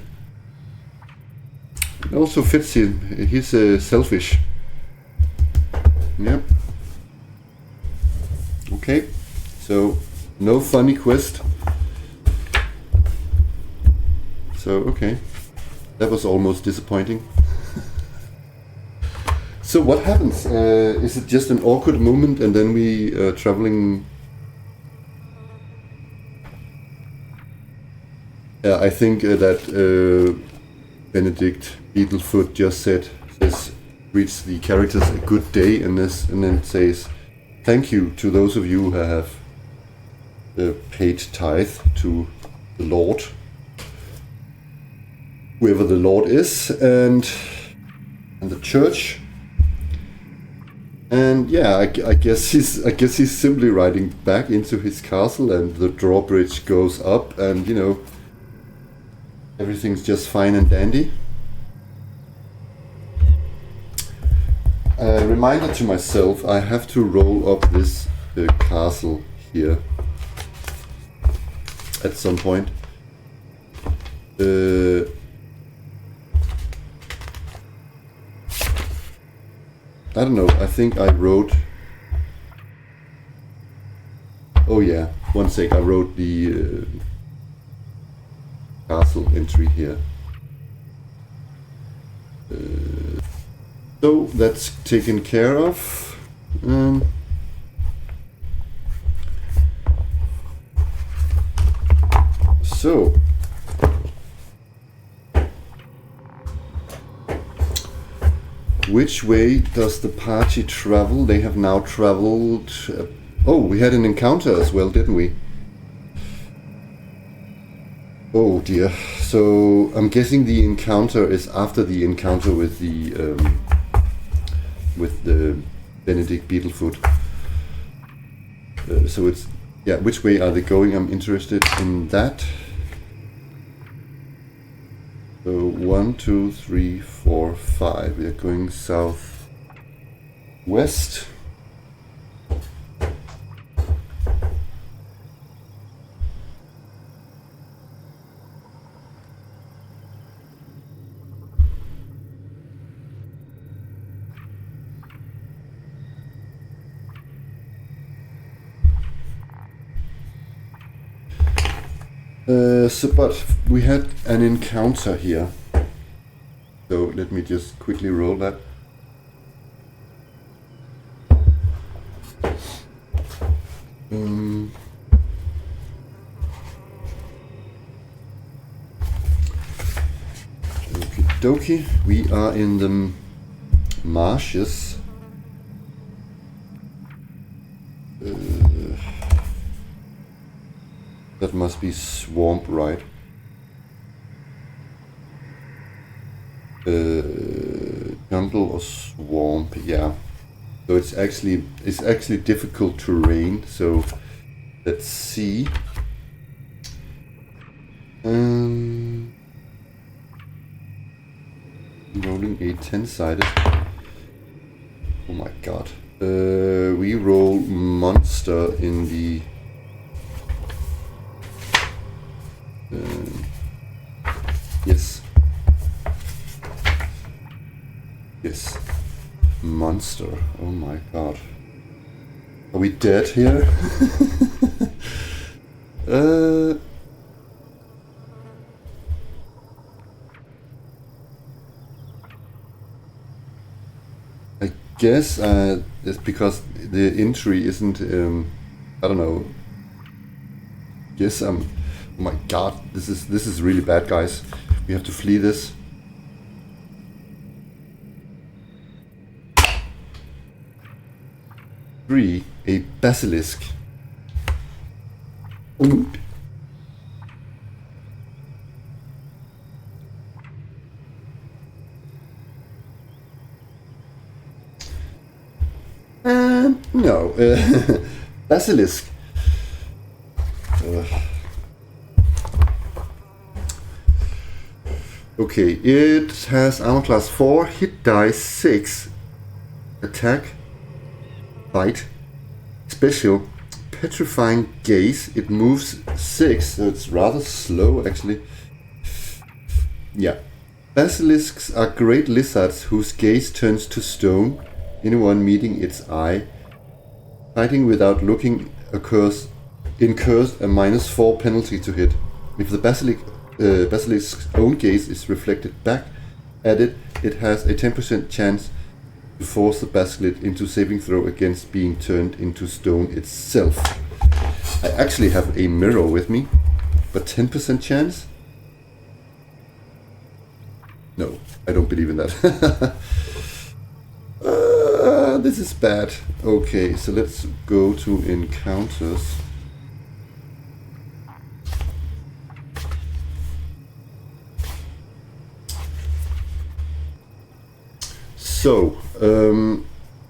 It also fits him. He's selfish. Yep. Okay. So no funny quest. So okay. That was almost disappointing. So what happens? Is it just an awkward moment and then we traveling? I think that Benedict Beetlefoot just says greets the characters a good day and then says thank you to those of you who have paid tithe to the Lord, whoever the Lord is, and the church. And yeah, I guess he's simply riding back into his castle, and the drawbridge goes up, and you know, everything's just fine and dandy. Reminder to myself: I have to roll up this castle here at some point. I don't know, I think I wrote... Oh yeah, one sec, I wrote the castle entry here. So that's taken care of. So... Which way does the party travel? They have now traveled... oh, we had an encounter as well, didn't we? Oh dear. So I'm guessing the encounter is after the encounter with the Benedict Beetlefoot. So it's... yeah, which way are they going? I'm interested in that. So 1, 2, 3, 4, 5. We are going south west. But we had an encounter here. So let me just quickly roll that. Okie dokie. We are in the marshes. That must be swamp, right? Jungle or swamp, yeah. So it's actually difficult terrain. So let's see. Rolling a 10-sided. Oh my god. We roll monster in the. Yes. Yes. Monster. Oh my god. Are we dead here? I guess it's because the entry isn't, I don't know. Yes, Oh my god, this is really bad, guys. We have to flee this. Three, a basilisk. Ooh. No, basilisk. Okay, it has armor class 4, hit die 6, attack, bite, special, petrifying gaze. It moves 6, so it's rather slow actually. Yeah. Basilisks are great lizards whose gaze turns to anyone meeting its eye. Fighting without looking incurs a -4 penalty to hit. If the basilisk's own gaze is reflected back at it, it has a 10% chance to force the basilisk into saving throw against being turned into stone itself. I actually have a mirror with me, but 10% chance? No, I don't believe in that. This is bad. Okay, so let's go to encounters. So,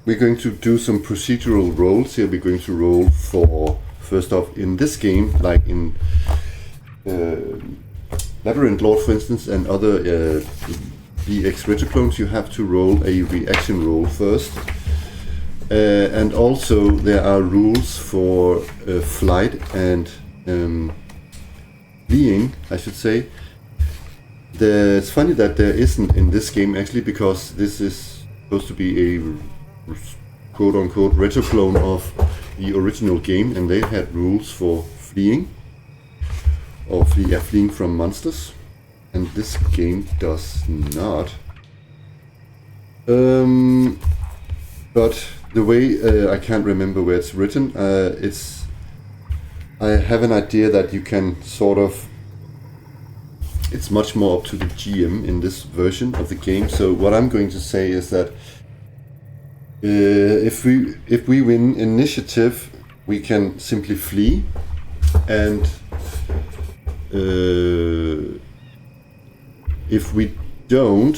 we're going to do some procedural rolls here. We're going to roll for, first off, in this game, like in Labyrinth Lord, for instance, and other BX Retroclones, you have to roll a reaction roll first. And also there are rules for flight and fleeing, I should say. It's funny that there isn't in this game actually, because this is supposed to be a quote-unquote retroclone of the original game, and they had rules for fleeing, or fleeing from monsters, and this game does not. But the way I can't remember where it's written, I have an idea that you can sort of, it's much more up to the GM in this version of the game. So what I'm going to say is that if we win initiative, we can simply flee, and if we don't,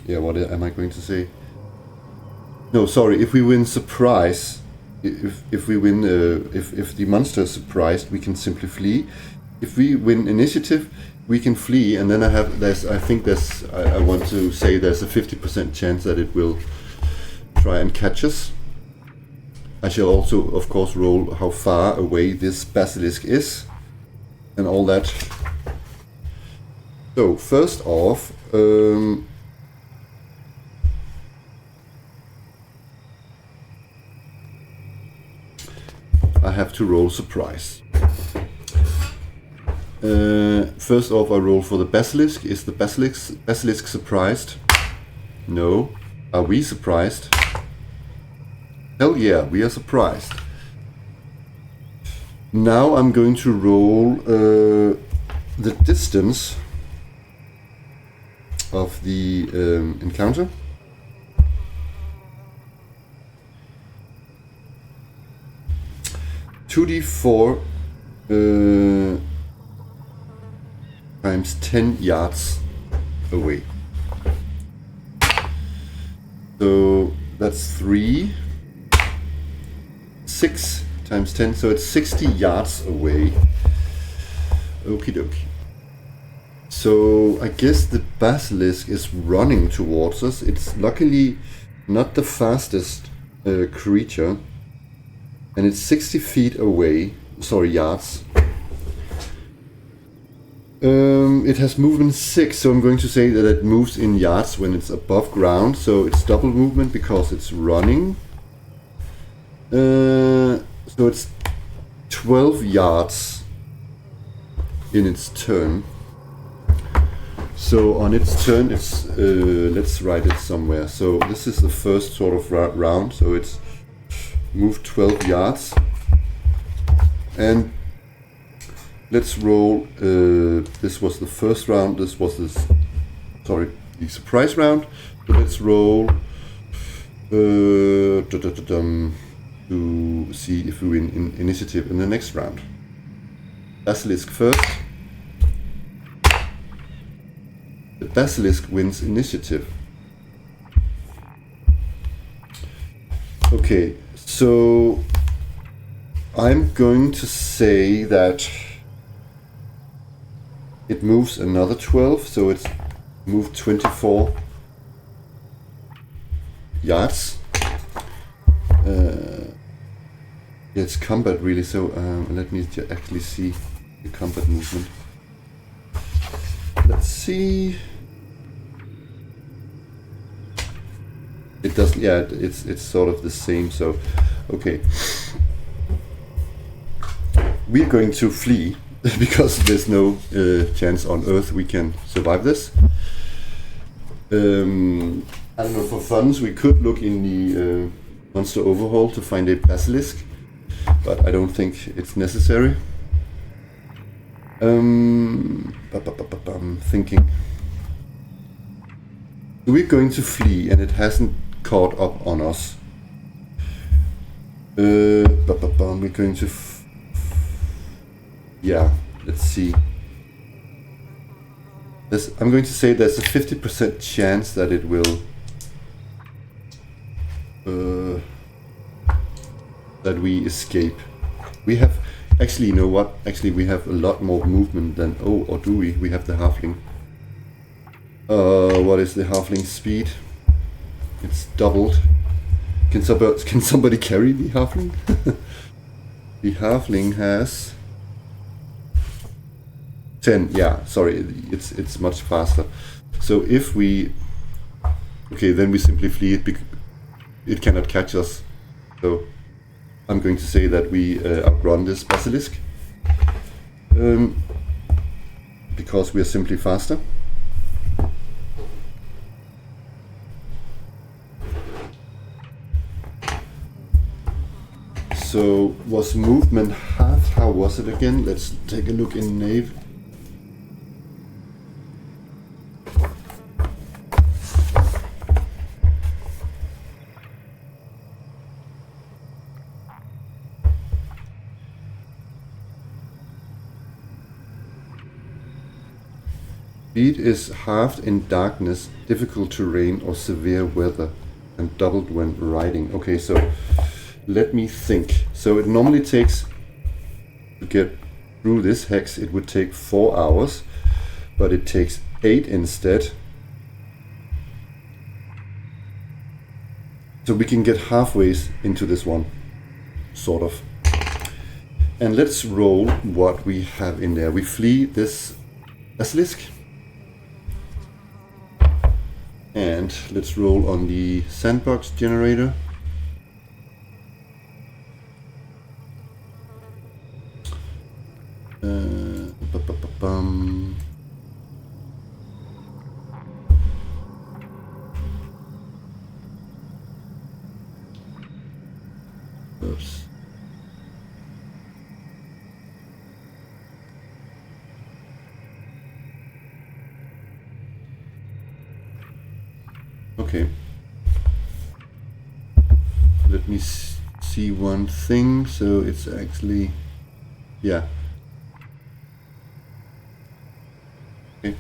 yeah, what am I going to say? No, sorry. If we win surprise, if we win, if the monster is surprised, we can simply flee. If we win initiative, we can flee, and then I want to say there's a 50% chance that it will try and catch us. I shall also, of course, roll how far away this basilisk is, and all that. So, first off, I have to roll surprise. First off, I roll for the basilisk. Is the basilisk surprised? No. Are we surprised? Hell yeah, we are surprised. Now I'm going to roll the distance of the encounter. (2d4) times 10 yards away. So that's 6 times 10, so it's 60 yards away. Okie dokie. So I guess the basilisk is running towards us. It's luckily not the fastest creature, and it's 60 feet away. Sorry, yards. It has movement 6, so I'm going to say that it moves in yards when it's above ground, so it's double movement because it's running. So it's 12 yards in its turn. So on its turn, it's let's write it somewhere. So this is the first sort of round, so it's moved 12 yards. And let's roll. This was the first round. This was the surprise round. So let's roll to see if we win in initiative in the next round. Basilisk first. The Basilisk wins initiative. Okay, so I'm going to say that it moves another 12, so it's moved 24 yards. It's combat really, so let me actually see the combat movement. Let's see. It doesn't. Yeah, it's sort of the same. So, okay, we're going to flee because there's no chance on Earth we can survive this. I don't know. For funds, we could look in the monster overhaul to find a basilisk, but I don't think it's necessary. I'm thinking. We're going to flee, and it hasn't caught up on us. We're going to. Yeah, let's see. I'm going to say there's a 50% chance that it will. That we escape. We have. Actually, you know what? Actually, we have a lot more movement than. Oh, or do we? We have the halfling. What is the halfling speed? It's doubled. Can somebody carry the halfling? The halfling has 10. Yeah, sorry, it's much faster. So if we, okay, then we simply flee it. It cannot catch us. So I'm going to say that we outrun this basilisk because we are simply faster. So was movement half? How was it again? Let's take a look in Nave. Speed is halved in darkness, difficult terrain or severe weather, and doubled when riding. Okay, so let me think. So it normally takes, to get through this hex, it would take 4 hours, but it takes 8 instead. So we can get halfway into this one, sort of. And let's roll what we have in there. We flee this basilisk. And let's roll on the sandbox generator. Oops. Okay. Let me see one thing. So it's actually, yeah. Okay.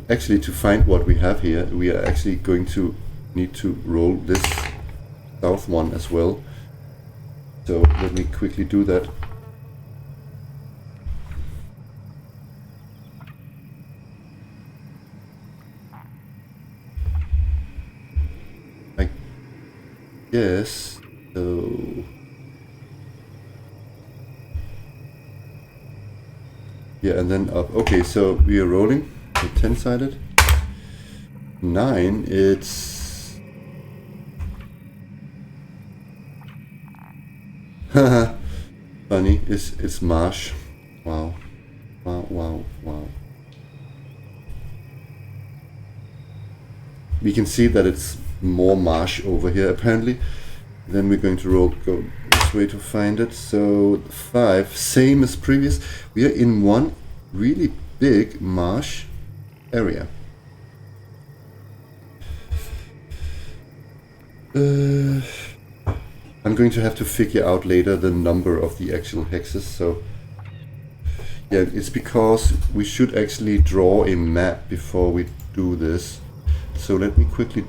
Actually, to find what we have here, we are actually going to need to roll this south one as well. So let me quickly do that. I guess so. Yeah, and then up. Okay, so we are rolling. 10-sided. 9, it's funny, it's marsh. Wow. We can see that it's more marsh over here apparently. Then we're going to go this way to find it. So 5, same as previous. We are in one really big marsh area. I'm going to have to figure out later the number of the actual hexes. So yeah, it's because we should actually draw a map before we do this. So let me quickly.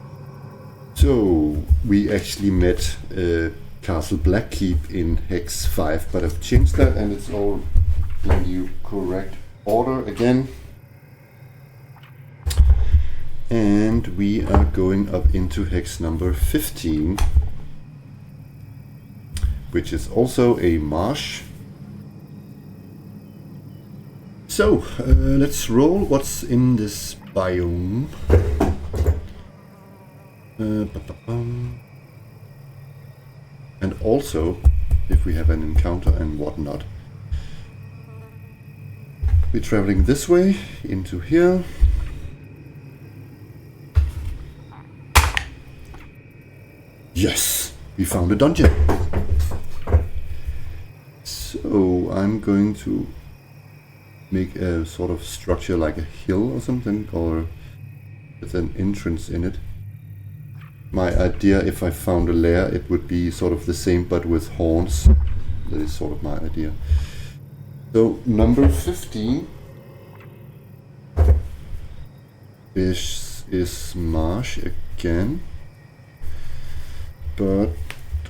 So we actually met Castle Blackkeep in Hex 5, but I've changed that and it's all in the correct order again. And we are going up into Hex number 15, which is also a marsh. So let's roll what's in this biome. And also if we have an encounter and whatnot. We're traveling this way into here. Yes, we found a dungeon. So I'm going to make a sort of structure like a hill or something, or with an entrance in it. My idea, if I found a lair, it would be sort of the same but with horns. That is sort of my idea. So number 15 is marsh again, but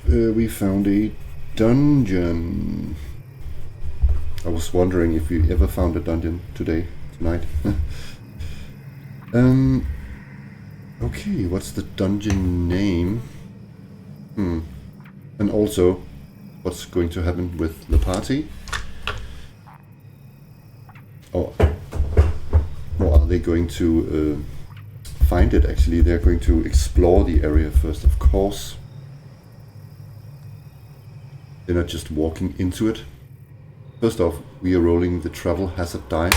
we found a dungeon. I was wondering if we ever found a dungeon tonight. Okay, what's the dungeon name? And also, what's going to happen with the party? Or are they going to find it actually? They're going to explore the area first, of course. They're not just walking into it. First off, we are rolling the travel hazard die.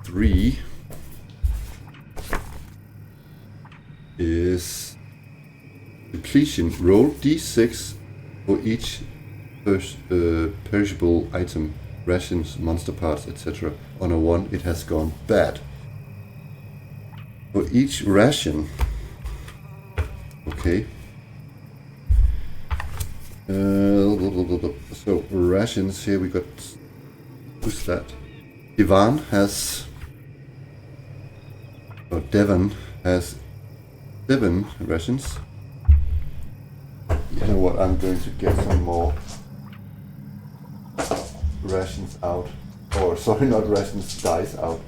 3 is depletion. Roll d6 for each perishable item, rations, monster parts, etc. On a 1, it has gone bad. For each ration. Okay. So rations here we got. Who's that? Devon has 7 rations. You know what? I'm going to get some more rations out. Or sorry, not rations, dice out.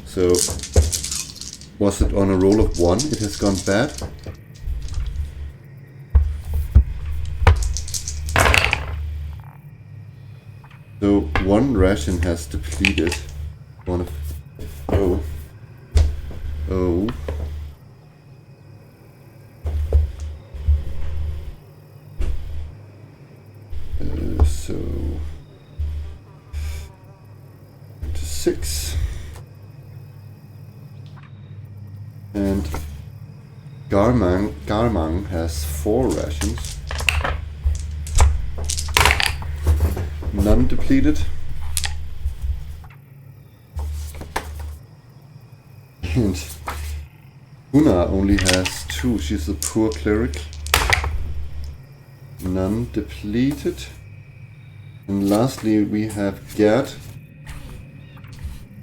So was it on a roll of 1? It has gone bad. So 1 ration has depleted. One of so 6. And Garmang has 4 rations. None depleted. And Una only has 2. She's a poor cleric. None depleted. And lastly we have Gerd.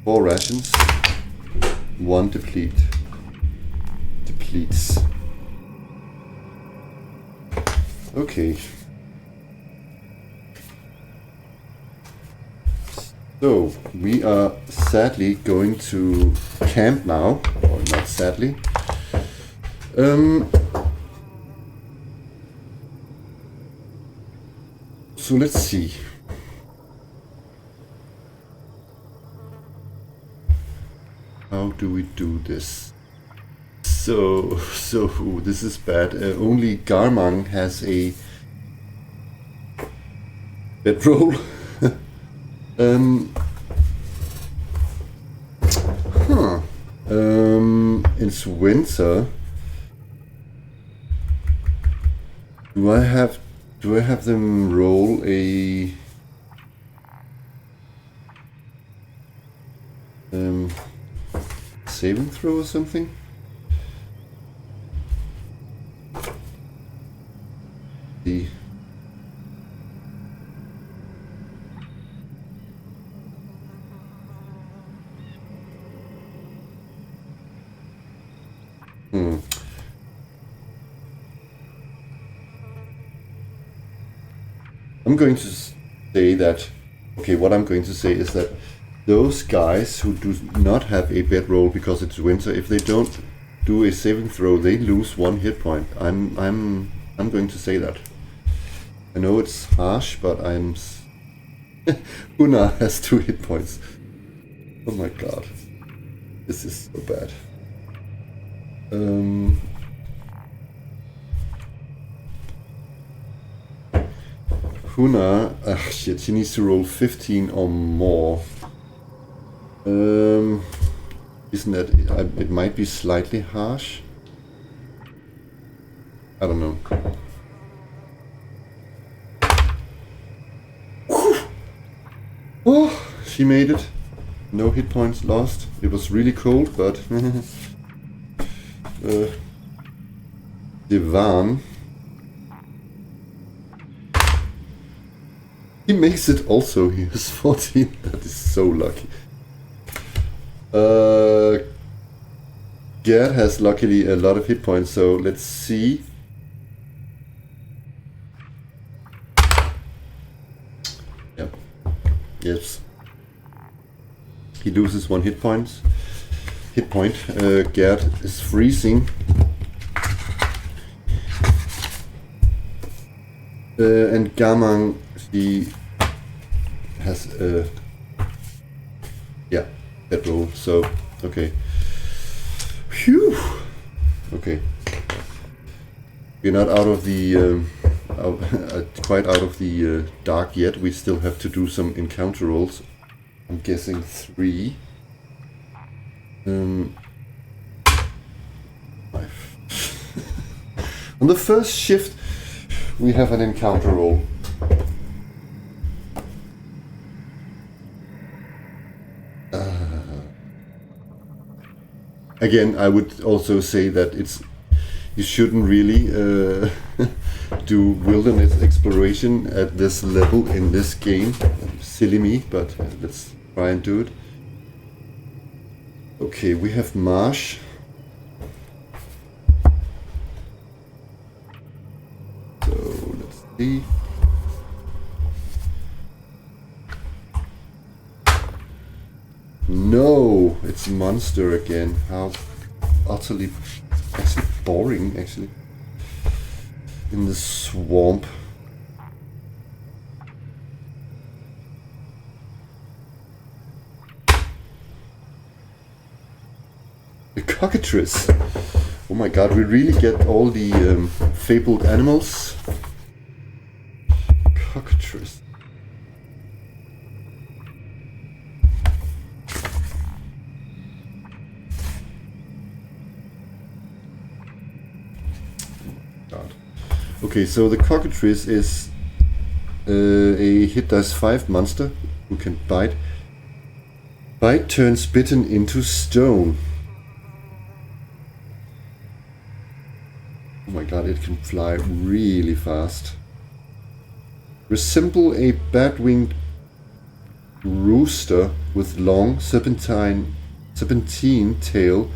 4 rations. 1 depletes. Okay. So we are sadly going to camp now, or not sadly. So let's see. How do we do this? So this is bad. Only Garmang has a bedroll. it's winter. Do I have them roll a saving throw or something? The I'm going to say that, okay, what I'm going to say is that those guys who do not have a bedroll because it's winter, if they don't do a saving throw, they lose 1 hit point. I'm going to say that. I know it's harsh, but I'm... Una has 2 hit points. Oh my god. This is so bad. Huna, shit, she needs to roll 15 or more. Isn't that, it might be slightly harsh? I don't know. Oh, she made it. No hit points lost. It was really cold, but... Divan. He makes it also. He has 14. That is so lucky. Gerd has luckily a lot of hit points, so let's see. Yep. Yes. He loses 1 hit point. Gerd is freezing. And Gamang, she has yeah, that roll. So okay. Phew. Okay. We're not out of the quite out of the dark yet. We still have to do some encounter rolls. I'm guessing 3. 5. On the first shift, we have an encounter roll. Again, I would also say that you shouldn't really do wilderness exploration at this level in this game. Silly me, but let's try and do it. Okay, we have marsh. So let's see. No, it's monster again. How utterly actually boring actually. In the swamp. The cockatrice. Oh my god, we really get all the fabled animals. Cockatrice. God. Okay, so the cockatrice is a hit dice 5 monster who can bite. Bite turns bitten into stone. Oh my god, it can fly really fast. Resemble a bat-winged rooster with long serpentine tail.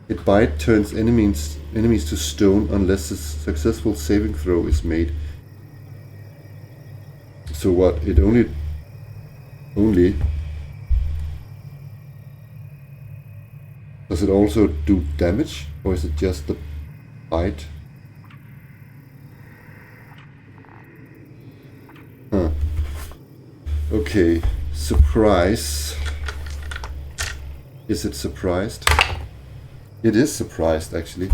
It bite turns enemies to stone unless a successful saving throw is made. So what? It only does it also do damage, or is it just the bite? Huh. Okay, surprise. Is it surprised? It is surprised, actually.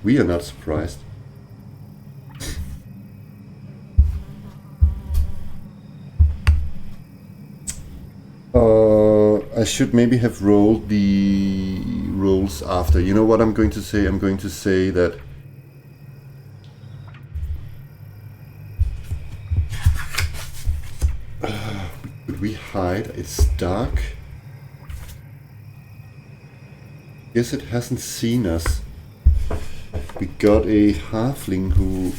We are not surprised. I should maybe have rolled the rolls after. You know what I'm going to say? I'm going to say that could we hide? It's dark. Guess it hasn't seen us. We got a halfling who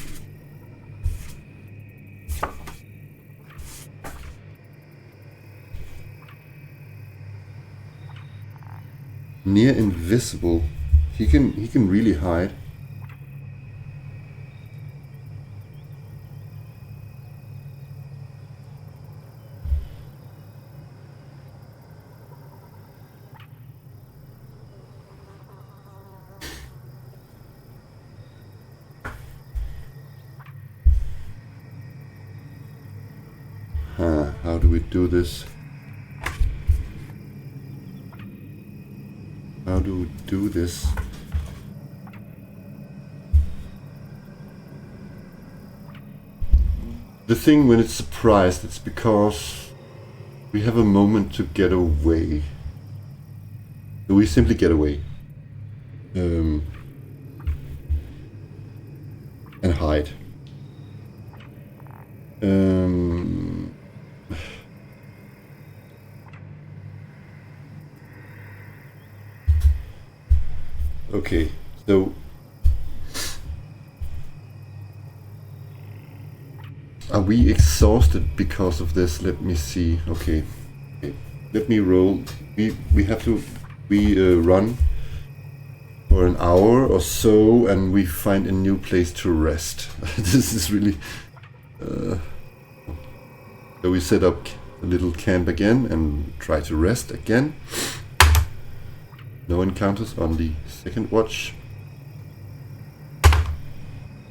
near invisible. He can really hide. How do we do this? How do we do this? The thing when it's surprised, it's because we have a moment to get away. So we simply get away. And hide. Okay, so are we exhausted because of this? Let me see. Okay, let me roll. We have to run for an hour or so, and we find a new place to rest. This is really. So we set up a little camp again and try to rest again. No encounters on the second watch.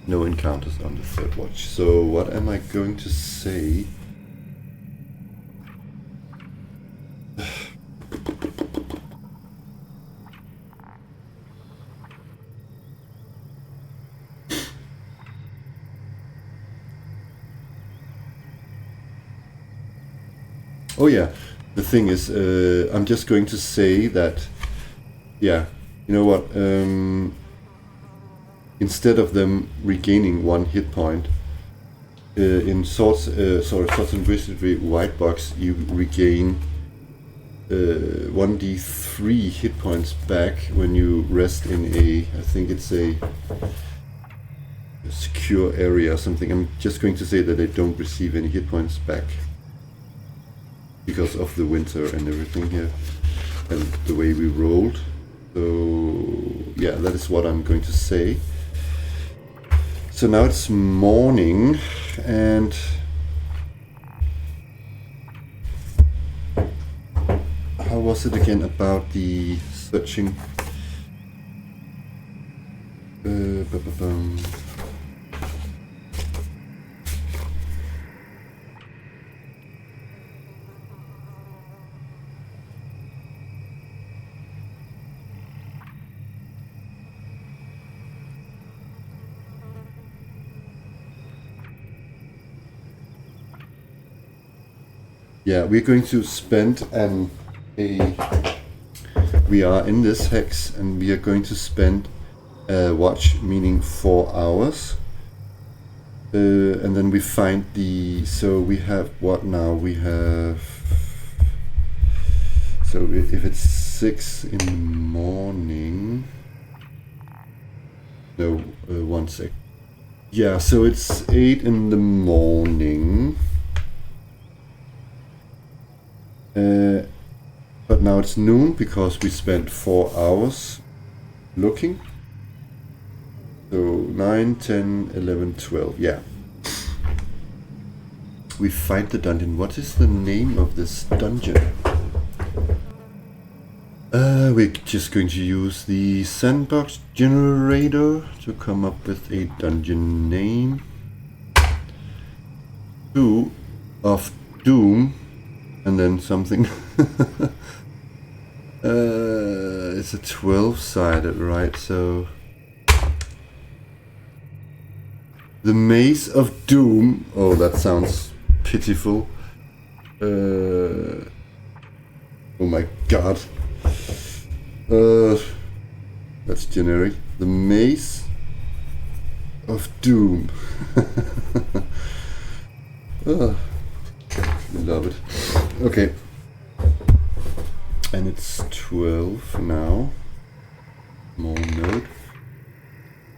No encounters on the third watch. So what am I going to say? Oh yeah, the thing is, I'm just going to say that, yeah, you know what, instead of them regaining 1 hit point, in Swords and Wizardry WhiteBox, you regain 1d3 hit points back when you rest in a, I think it's a secure area or something. I'm just going to say that they don't receive any hit points back because of the winter and everything here and the way we rolled. So yeah, that is what I'm going to say. So now it's morning, and how was it again about the searching? Yeah, we're going to spend we are in this hex and we are going to spend a watch, meaning 4 hours. And then we find so we have what now? We have, so if it's 6 in the morning, no, 1 sec. Yeah, so it's 8 in the morning. But now it's noon because we spent 4 hours looking. So 9, 10, 11, 12, yeah. We find the dungeon. What is the name of this dungeon? We're just going to use the sandbox generator to come up with a dungeon name. 2 of Doom. And then something. It's a 12-sided, right? So the Maze of Doom. Oh, that sounds pitiful. Oh my God. That's generic. The Maze of Doom. Love it. Okay. And it's 12 now. More node.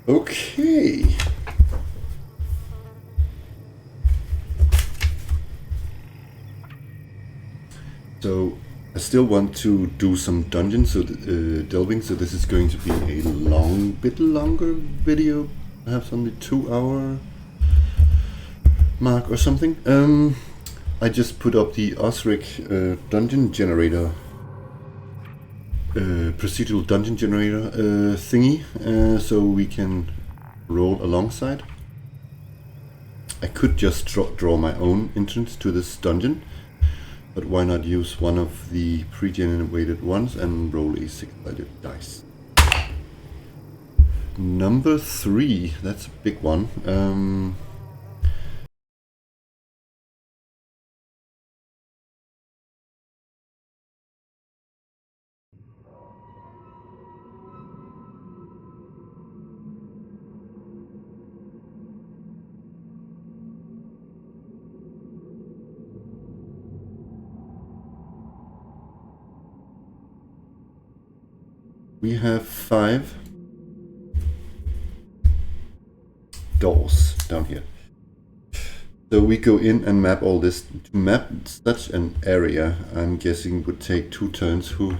Okay. So I still want to do some dungeons, so delving. So this is going to be a bit longer video, perhaps on the 2-hour mark or something. I just put up the Osric dungeon generator, procedural dungeon generator thingy, so we can roll alongside. I could just draw my own entrance to this dungeon, but why not use one of the pre-generated ones and roll a 6-sided dice. Number 3, that's a big one. We have 5 doors down here. So we go in and map all this. To map such an area, I'm guessing would take 2 turns. Who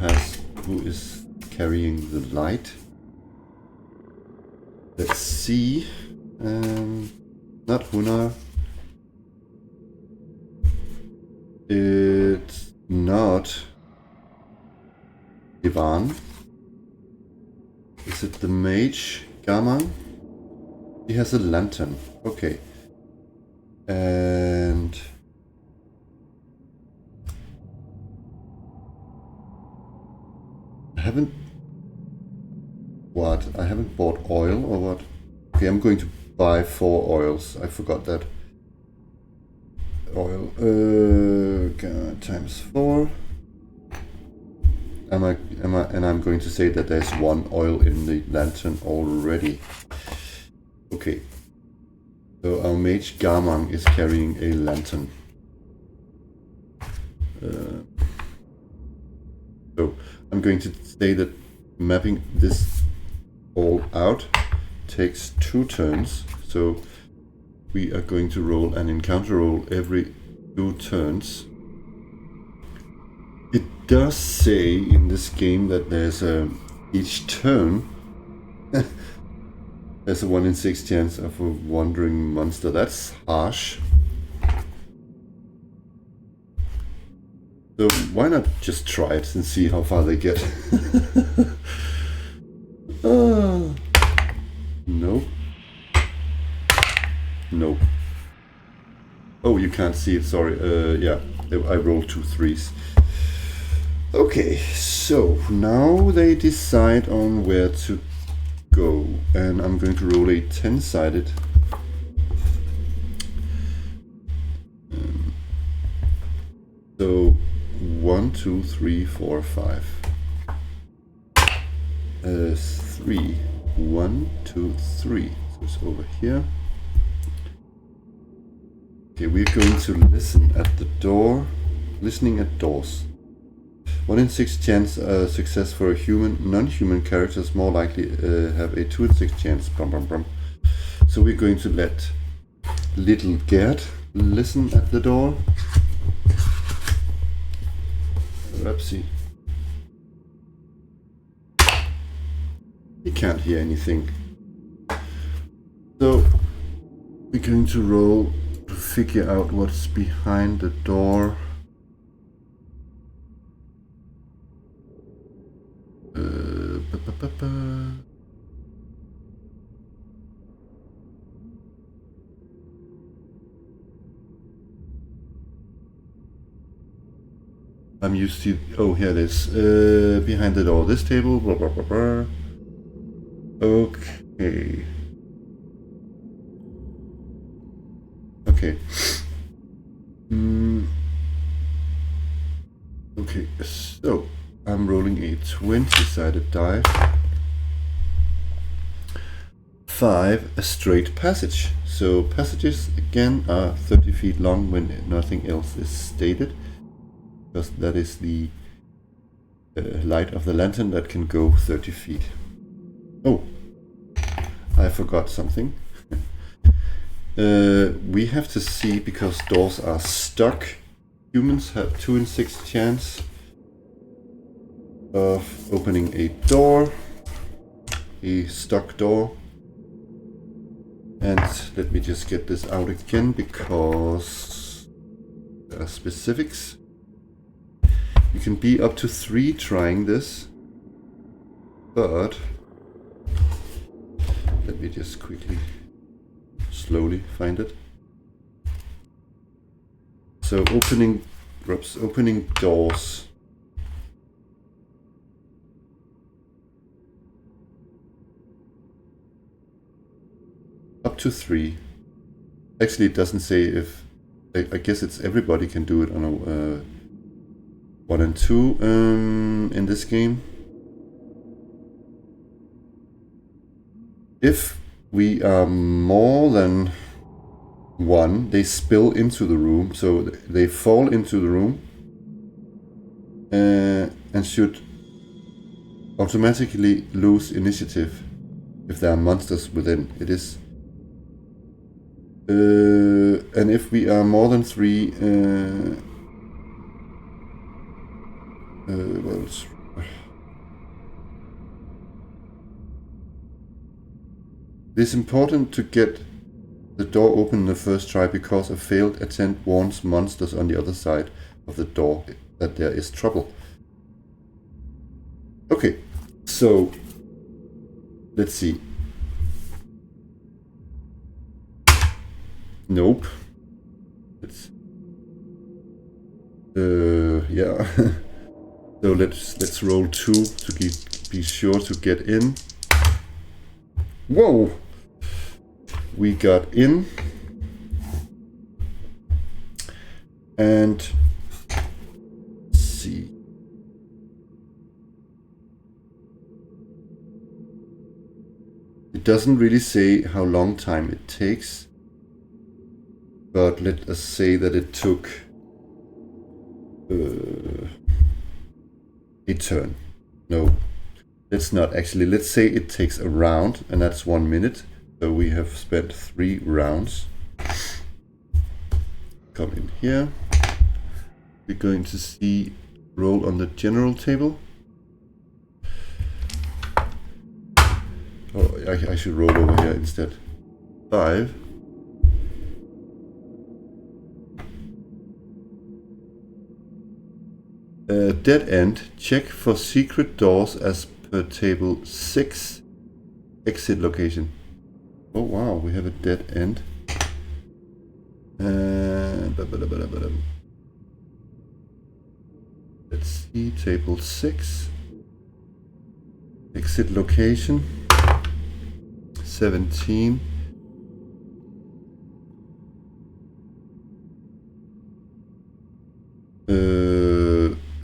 is carrying the light? Let's see. Not Hunar. It's not Ivan. Is it the mage, Gaman? He has a lantern. Okay. And I haven't bought oil or what? Okay, I'm going to buy 4 oils. I forgot that. Oil times 4. And I'm going to say that there's 1 oil in the lantern already. Okay. So our mage Garmang is carrying a lantern. So I'm going to say that mapping this all out takes 2 turns. So we are going to roll an encounter roll every 2 turns. It does say in this game that there's each turn there's a 1 in 6 chance of a wandering monster. That's harsh. So why not just try it and see how far they get? Nope. Nope. Oh, you can't see it, sorry. Yeah, I rolled 2 3s. Okay, so now they decide on where to go, and I'm going to roll a 10-sided. So 1, 2, 3, 4, 5. 3. 1, 2, 3. So it's over here. Okay, we're going to listen at the door. Listening at doors. 1 in 6 chance success for a human. Non-human characters more likely have a 2 in 6 chance. Brum, brum, brum. So we're going to let little Gerd listen at the door. Oopsie. He can't hear anything. So we're going to roll to figure out what's behind the door. I'm used to. Oh, here it is. Behind the door. This table. Blah, blah, blah, blah. Okay. Okay. Okay. So I'm rolling a 20-sided die. 5, a straight passage. So passages again are 30 feet long when nothing else is stated, because that is the light of the lantern that can go 30 feet. Oh, I forgot something. We have to see, because doors are stuck, humans have 2 in 6 chance of opening a door, a stuck door. And let me just get this out again, because there are specifics. You can be up to 3 trying this, but let me just quickly, slowly find it. So opening doors. Up to 3. Actually, it doesn't say if. I guess it's everybody can do it on a 1 and 2 in this game. If we are more than 1, they spill into the room, so they fall into the room and should automatically lose initiative if there are monsters within. It is. And if we are more than 3, it is important to get the door open in the first try, because a failed attempt warns monsters on the other side of the door that there is trouble. Okay, so let's see. Nope. It's yeah. So let's roll 2 to be sure to get in. Whoa! We got in, and let's see. It doesn't really say how long time it takes, but let us say that it took a turn. No, let's not actually. Let's say it takes a round, and that's 1 minute. So we have spent 3 rounds. Come in here. We're going to see roll on the general table. Oh, I should roll over here instead. 5. Dead end. Check for secret doors as per table 6. Exit location. Oh wow, we have a dead end. Let's see, table 6. Exit location. 17.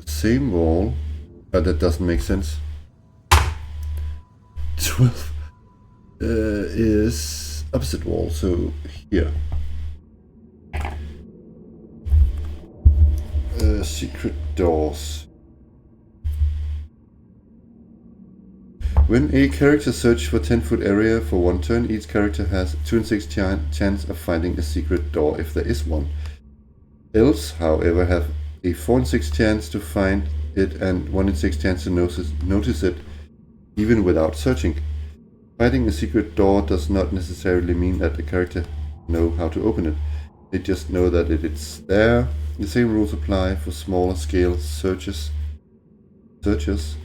Same wall. That doesn't make sense. 12. Is opposite wall, so here. Secret doors. When a character searches for 10-foot area for 1 turn, each character has 2 in 6 chance of finding a secret door if there is one. Elves, however, have a 4 in 6 chance to find it and 1 in 6 chance to notice it even without searching. Finding a secret door does not necessarily mean that the character knows how to open it. They just know that it's there. The same rules apply for smaller scale searches, such as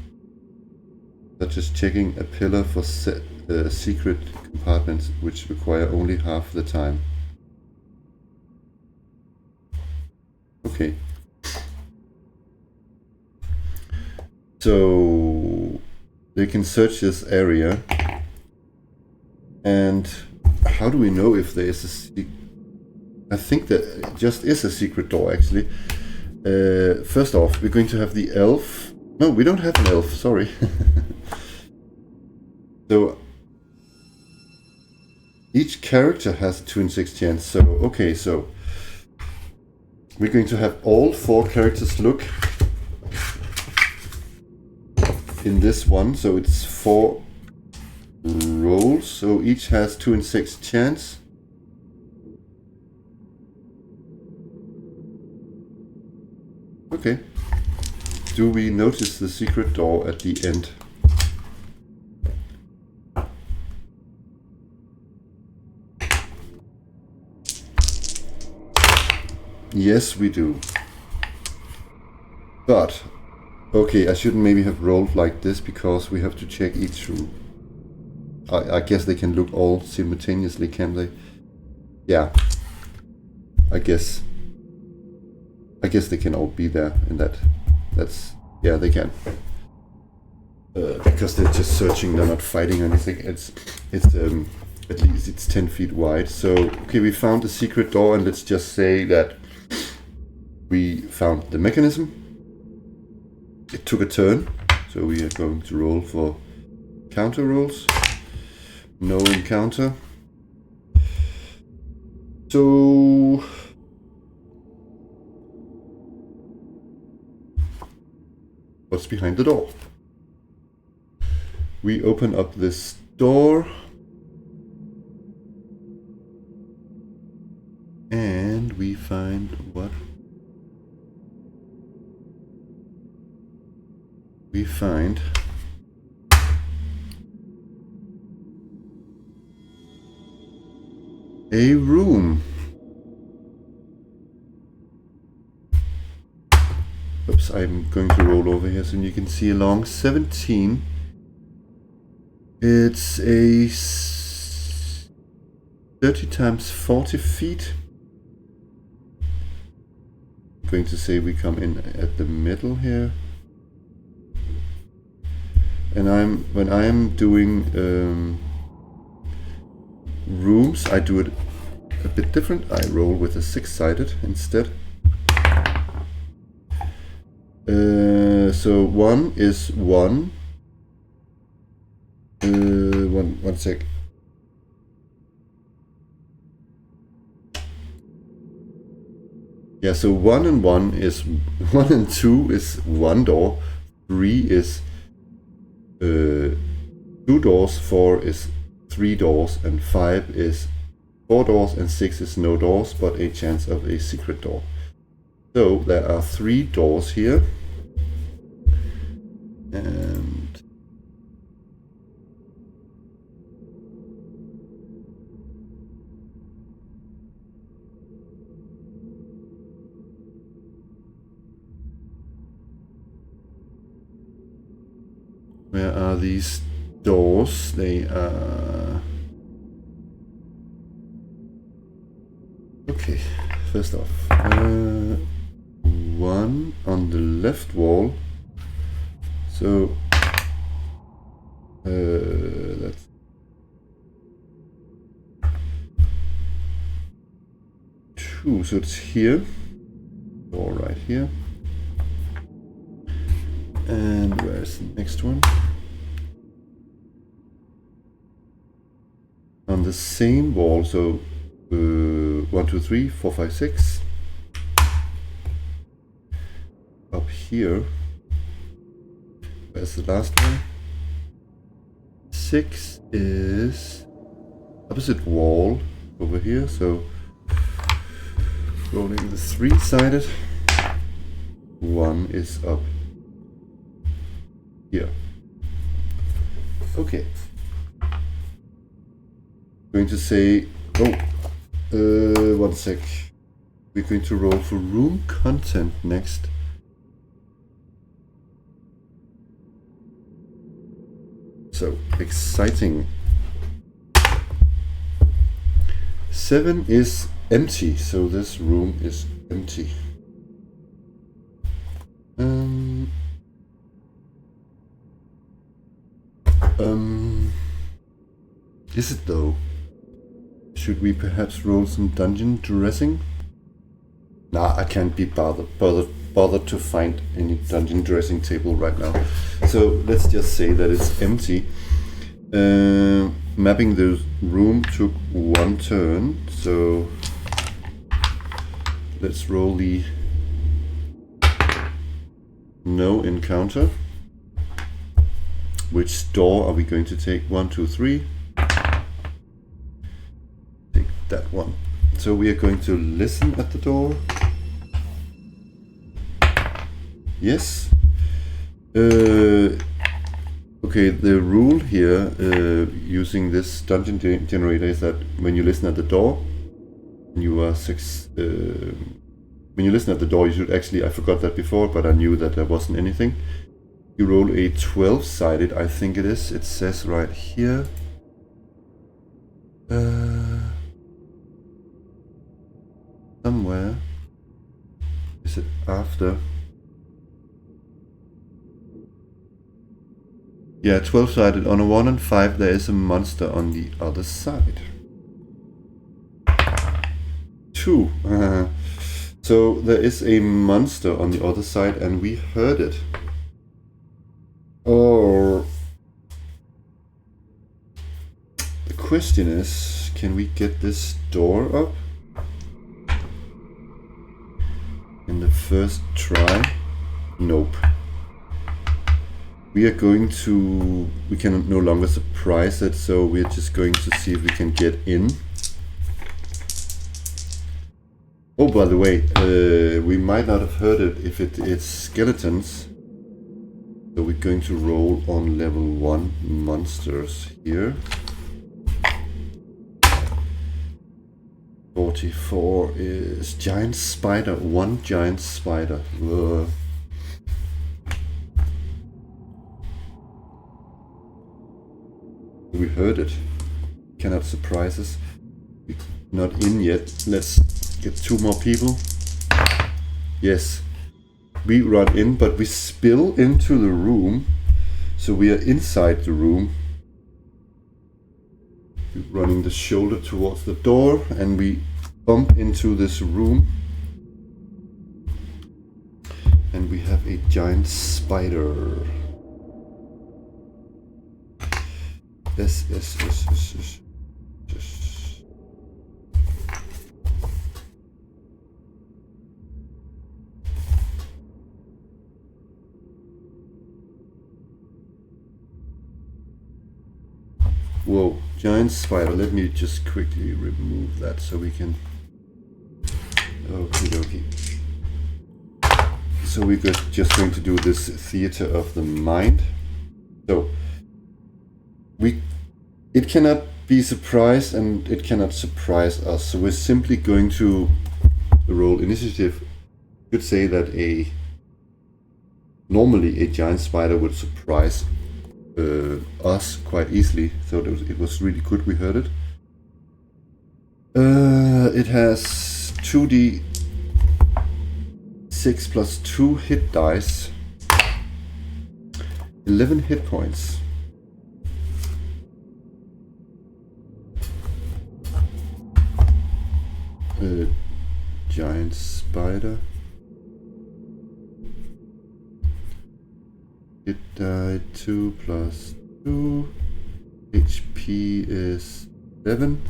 checking a pillar for secret compartments, which require only half the time. Okay. So they can search this area. And how do we know if there is a secret? I think that it just is a secret door, actually. First off, we're going to have the elf No, we don't have an elf, sorry. So each character has a 2 in 6 chance. So, okay, so we're going to have all 4 characters look in this one. So it's 4 rolls. So each has 2 in 6 chance. Okay. Do we notice the secret door at the end? Yes, we do. But, okay, I shouldn't maybe have rolled like this because we have to check each room. I guess they can look all simultaneously, can they? Yeah. I guess they can all be there in that. Yeah, they can. Because they're just searching, they're not fighting or anything. It's at least it's 10 feet wide. So, okay, we found the secret door, and let's just say that we found the mechanism. It took a turn, so we are going to roll for counter rolls. No encounter. So what's behind the door? We open up this door and we find what? We find a room. Oops, I'm going to roll over here so you can see along 17. It's a 30 times 40 feet. I'm going to say we come in at the middle here. And when I'm doing rooms, I do it a bit different. I roll with a 6-sided instead. So 1 is 1. One sec. Yeah, so 1 and 1 is 1 and 2 is 1 door. 3 is 2 doors. 4 is 3 doors, and 5 is 4 doors, and 6 is no doors, but a chance of a secret door. So there are 3 doors here, and where are these doors? They are... Okay, first off, one on the left wall. So that's 2, so it's here, or right here. And where's the next one? On the same wall, so 1, 2, 3, 4, 5, 6. Up here. Where's the last one? 6 is opposite wall over here, so rolling the 3-sided. 1 is up here. Okay. Going to say, one sec. We're going to roll for room content next. So exciting. 7 is empty, so this room is empty. Is it though? Should we perhaps roll some dungeon dressing? Nah, I can't be bothered bother to find any dungeon dressing table right now. So let's just say that it's empty. Mapping the room took 1 turn, so let's roll the no encounter. Which door are we going to take? 1, 2, 3. Take that one. So we are going to listen at the door. Yes. Okay, the rule here using this dungeon generator is that when you listen at the door, you are when you listen at the door, you should actually, I forgot that before, but I knew that there wasn't anything. You roll a 12-sided, I think it is. It says right here. Somewhere. Is it after? Yeah, 12-sided. On a 1 and 5, there is a monster on the other side. 2. So there is a monster on the other side, and we heard it. Or the question is, can we get this door up in the first try? Nope. We can no longer surprise it, so we're just going to see if we can get in. Oh, by the way, we might not have heard it if it's skeletons. So we're going to roll on level 1 monsters here. 44 is giant spider, 1 giant spider. We heard it. Cannot surprise us. Not in yet. Let's get 2 more people. Yes. We run in, but we spill into the room. So we are inside the room. We're running the shoulder towards the door, and we bump into this room. And we have a giant spider. Yes. Whoa, giant spider. Let me just quickly remove that so we can... Okay. So we're just going to do this theater of the mind. So, it cannot be surprised and it cannot surprise us. So we're simply going to roll initiative. You could say that normally a giant spider would surprise us quite easily, so it was really good we heard it. It has 2d6 plus 2 hit dice, 11 hit points. Giant spider. It died 2 plus 2. HP is 7.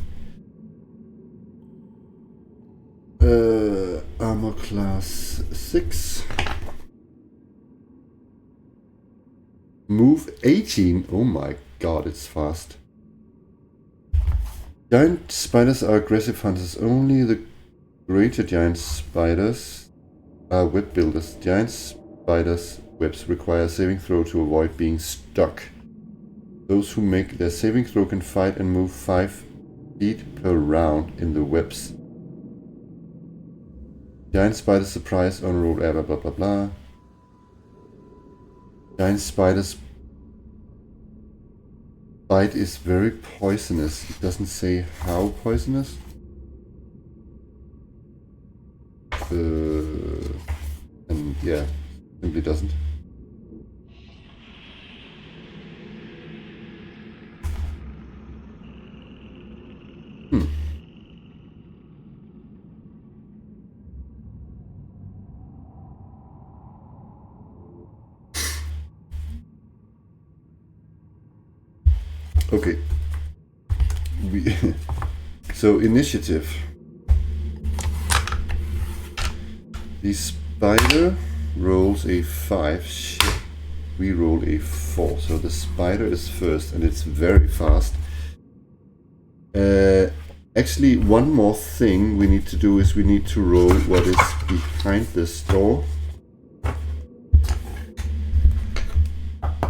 Armor class 6. Move 18. Oh my god, it's fast. Giant spiders are aggressive hunters. Only the greater giant spiders are web builders. Giant spiders' webs require a saving throw to avoid being stuck. Those who make their saving throw can fight and move 5 feet per round in the webs. Giant spiders surprise on roll blah blah blah blah. Giant spiders bite is very poisonous. It doesn't say how poisonous. And yeah, simply doesn't. Okay. So initiative. The spider rolls a 5. Shit. We roll a 4. So the spider is first, and it's very fast. Actually, one more thing we need to do is we need to roll what is behind this door.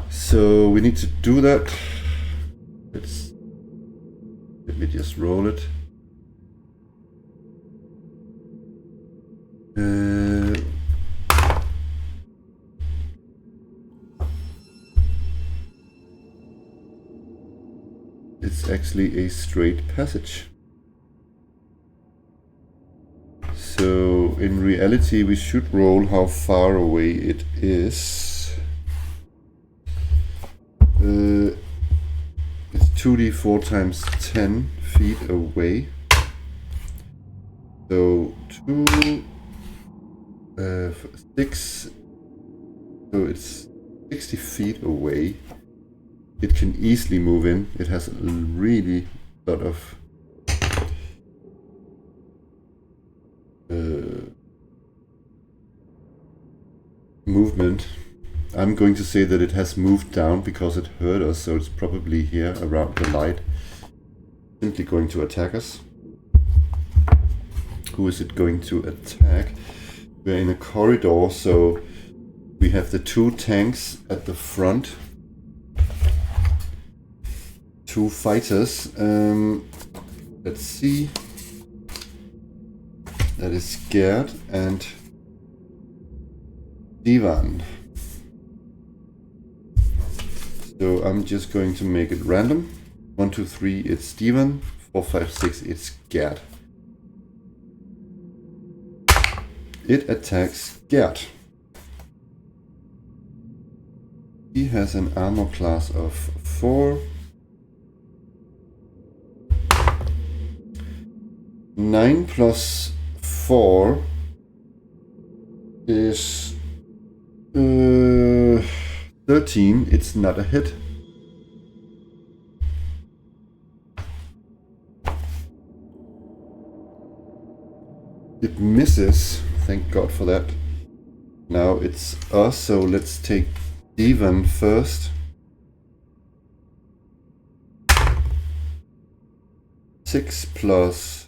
So we need to do that. Let me just roll it. It's actually a straight passage. So in reality we should roll how far away it is. It's 2d4 times 10 feet away. So 6. So it's 60 feet away. It can easily move in. It has a really lot of movement. I'm going to say that it has moved down because it heard us, so it's probably here around the light. Simply going to attack us. Who is it going to attack? We're in a corridor, so we have the 2 tanks at the front. 2 fighters. Let's see. That is Gerd and Divan. So I'm just going to make it random. 1, 2, 3, it's Divan. 4, 5, 6, it's Gerd. It attacks Gerd. He has an armor class of 4. 9 plus 4 is 13. It's not a hit. It misses. Thank God for that. Now it's us, so let's take Divan first. 6 plus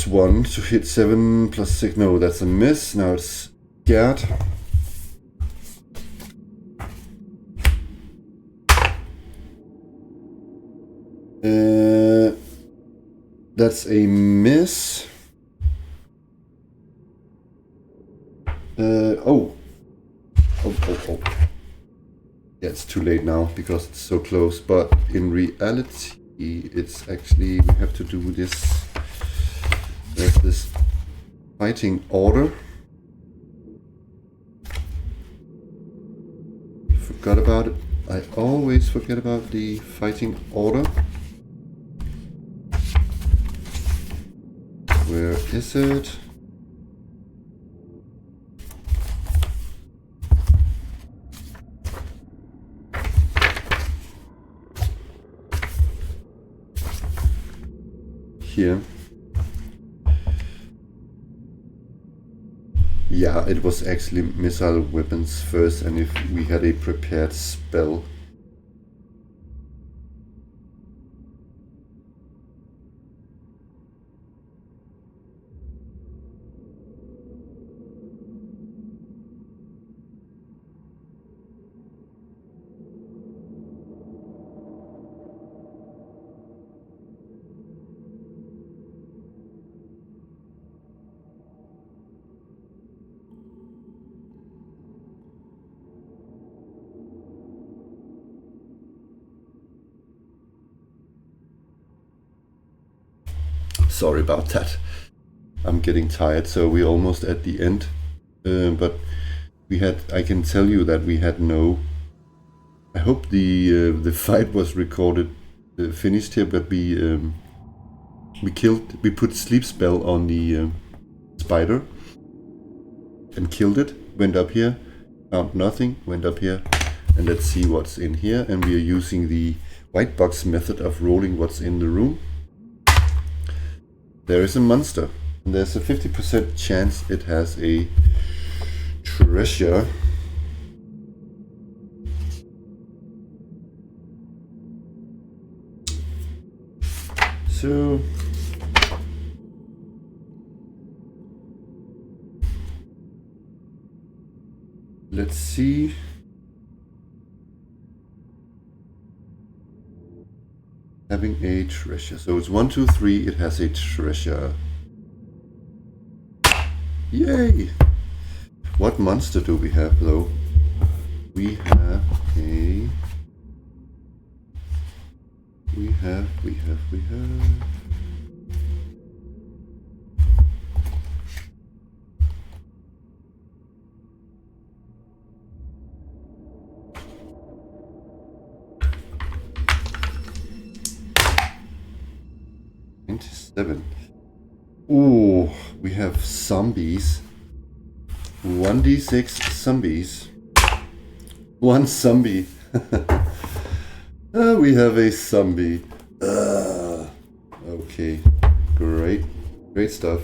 1 to hit 7 plus 6. No, that's a miss. Now it's Gerd. That's a miss. Oh. Yeah, it's too late now because it's so close. But in reality, it's actually, we have to do this. There's this fighting order. Forgot about it. I always forget about the fighting order. Where is it? Here. Yeah, it was actually missile weapons first, and if we had a prepared spell. Sorry about that. I'm getting tired, so we're almost at the end. But we had, I can tell you that we had no. I hope the fight was recorded, finished here. But we put sleep spell on the spider and killed it. Went up here, found nothing. Went up here And let's see what's in here. And we are using the white box method of rolling what's in the room. There is a monster. And there's a 50% chance it has a treasure. So let's see. Having a treasure. So it's 1, 2, 3. It has a treasure. Yay! What monster do we have though? We have a... We have... 97. Ooh, we have zombies. 1d6 zombies. One zombie. We have a zombie. Okay, great. Great stuff.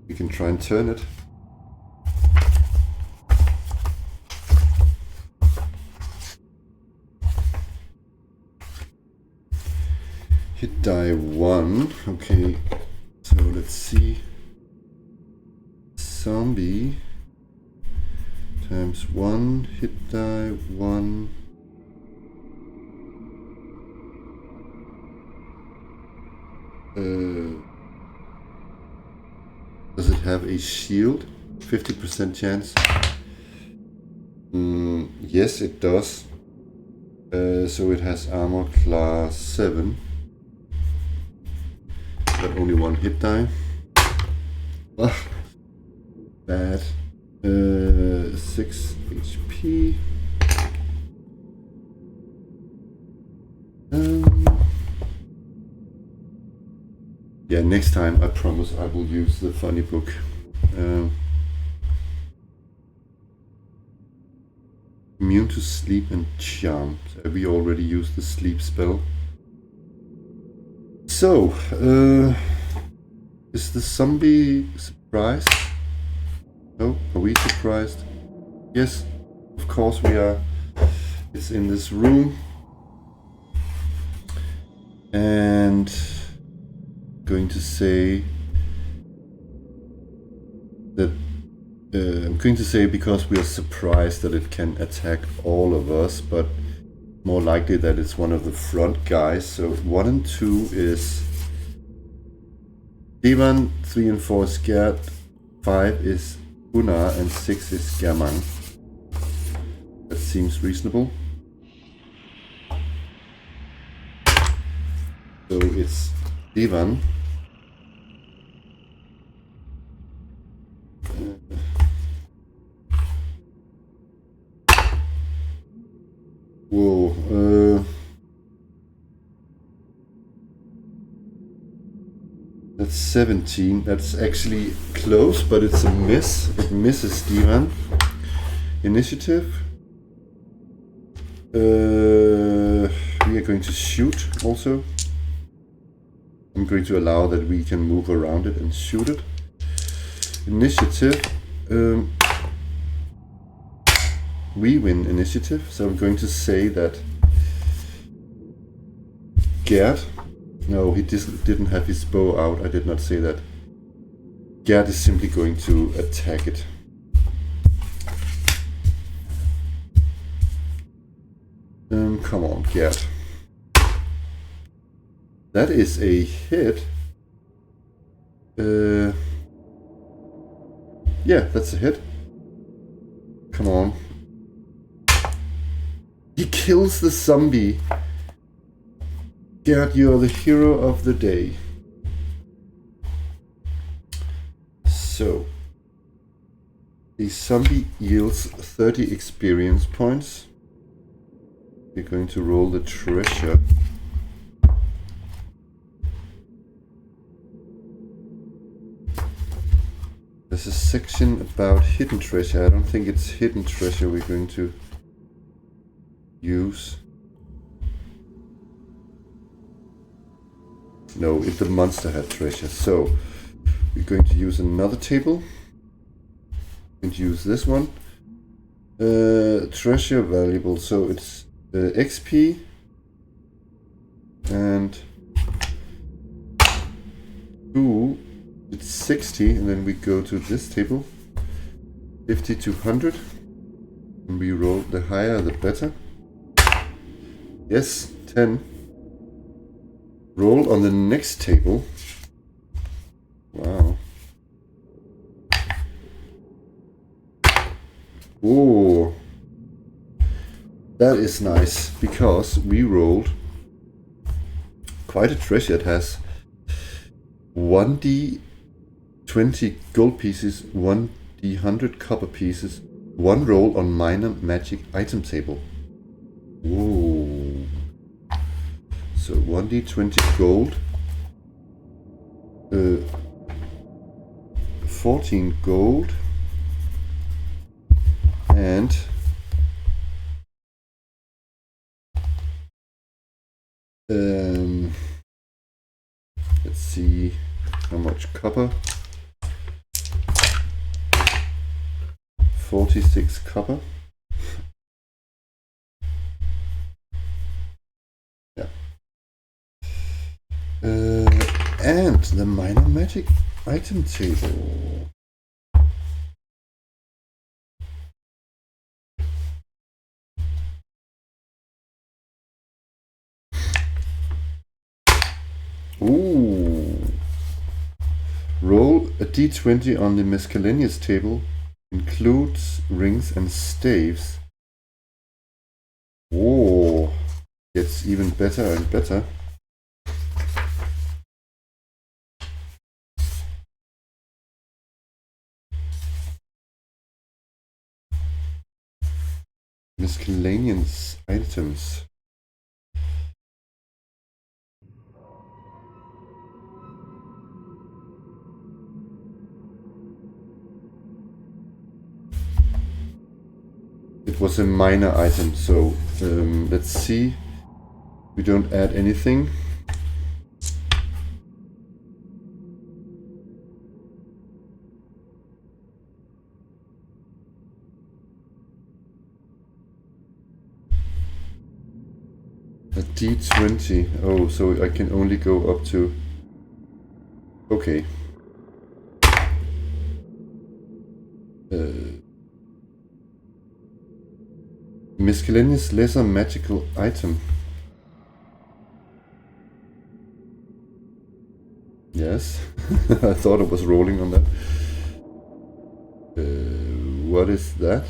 We can try and turn it. Hit die 1. Okay, so let's see. Zombie times 1, hit die 1. Does it have a shield? 50% chance. Yes, it does. So it has armor class 7. But only 1 hit die. Ugh. Bad. 6 HP. Yeah, next time I promise I will use the funny book. Immune to sleep and charm. So we already used the sleep spell. So, is the zombie surprised? No? Are we surprised? Yes, of course we are. It's in this room. And going to say that I'm going to say because we are surprised that it can attack all of us, but more likely that it's one of the front guys. So 1 and 2 is Devan, 3 and 4 is Gerd, 5 is Gunnar, and 6 is Germang. That seems reasonable. So it's Devan. Whoa, that's 17. That's actually close, but it's a miss. It misses Steven. Initiative. We are going to shoot also. I'm going to allow that we can move around it and shoot it. Initiative. We win initiative, so I'm going to say that Gerd, no, he didn't have his bow out, I did not say that. Gerd is simply going to attack it. Come on, Gerd. That is a hit. Yeah, that's a hit. Come on. He kills the zombie. Gerd, you're the hero of the day. So, the zombie yields 30 experience points. We're going to roll the treasure. There's a section about hidden treasure. I don't think it's hidden treasure we're going to use. No, if the monster had treasure. So we're going to use another table. And use this one. Treasure valuable. So it's XP and 2. It's 60, and then we go to this table. 50 to 100. And we roll, the higher the better. Yes, 10. Roll on the next table. Wow. Oh, that is nice, because we rolled quite a treasure. It has 1d20 gold pieces, 1d100 copper pieces, 1 roll on minor magic item table. Whoa. So 1d20 gold, 14 gold, and let's see how much copper. 46 copper. Yeah. And the minor magic item table. Ooh. Roll a d20 on the miscellaneous table. Includes rings and staves. Whoa. Gets even better and better. Miscellaneous items. It was a minor item, so let's see. We don't add anything. A d20. Oh, so I can only go up to... Okay. Miscellaneous lesser magical item. Yes. I thought I was rolling on that. What is that?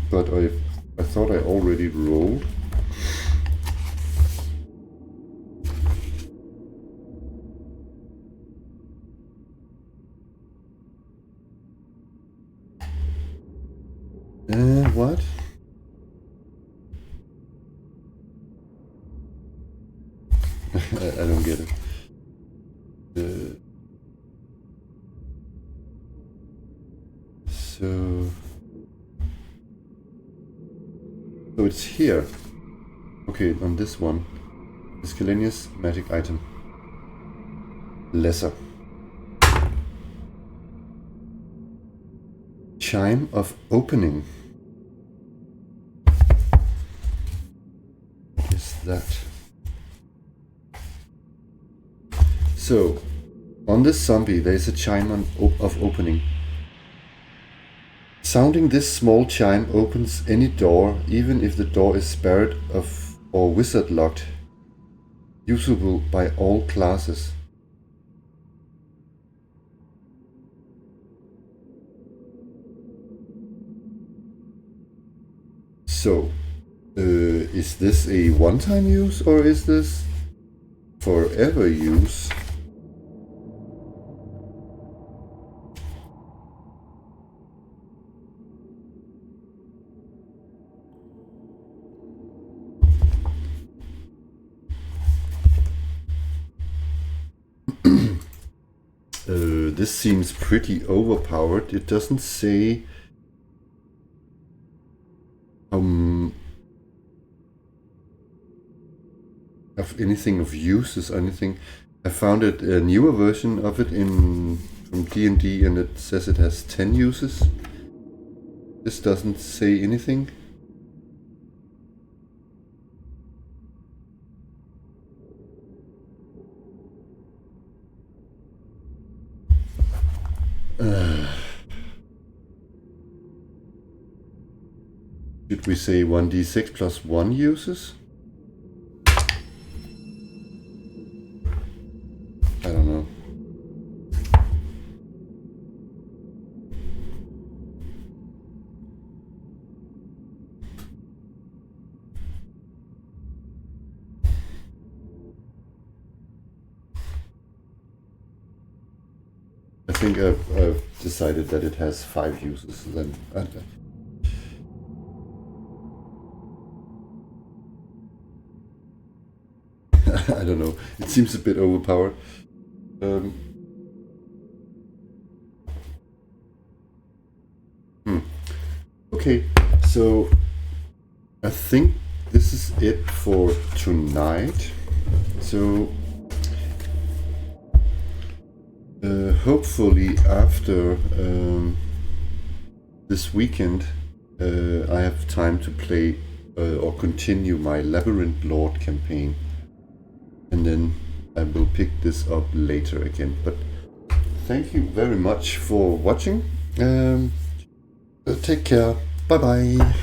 But I thought I already rolled. What? I don't get it. So it's here. Okay, on this one. Miscellaneous magic item. Lesser. Chime of opening. What is that? So, on this zombie there is a chime of opening. Sounding this small chime opens any door, even if the door is barred or wizard locked. Usable by all classes. So, is this a one-time use or is this forever use? This seems pretty overpowered. It doesn't say of anything of uses or anything. I found it a newer version of it from D&D, and it says it has 10 uses. This doesn't say anything. Should we say 1d6 plus 1 uses? I don't know. I think I've decided that it has 5 uses then. I don't know. It seems a bit overpowered. Okay, so I think this is it for tonight. So hopefully after this weekend I have time to play or continue my Labyrinth Lord campaign, and then I will pick this up later again. But thank you very much for watching. Take care. Bye bye.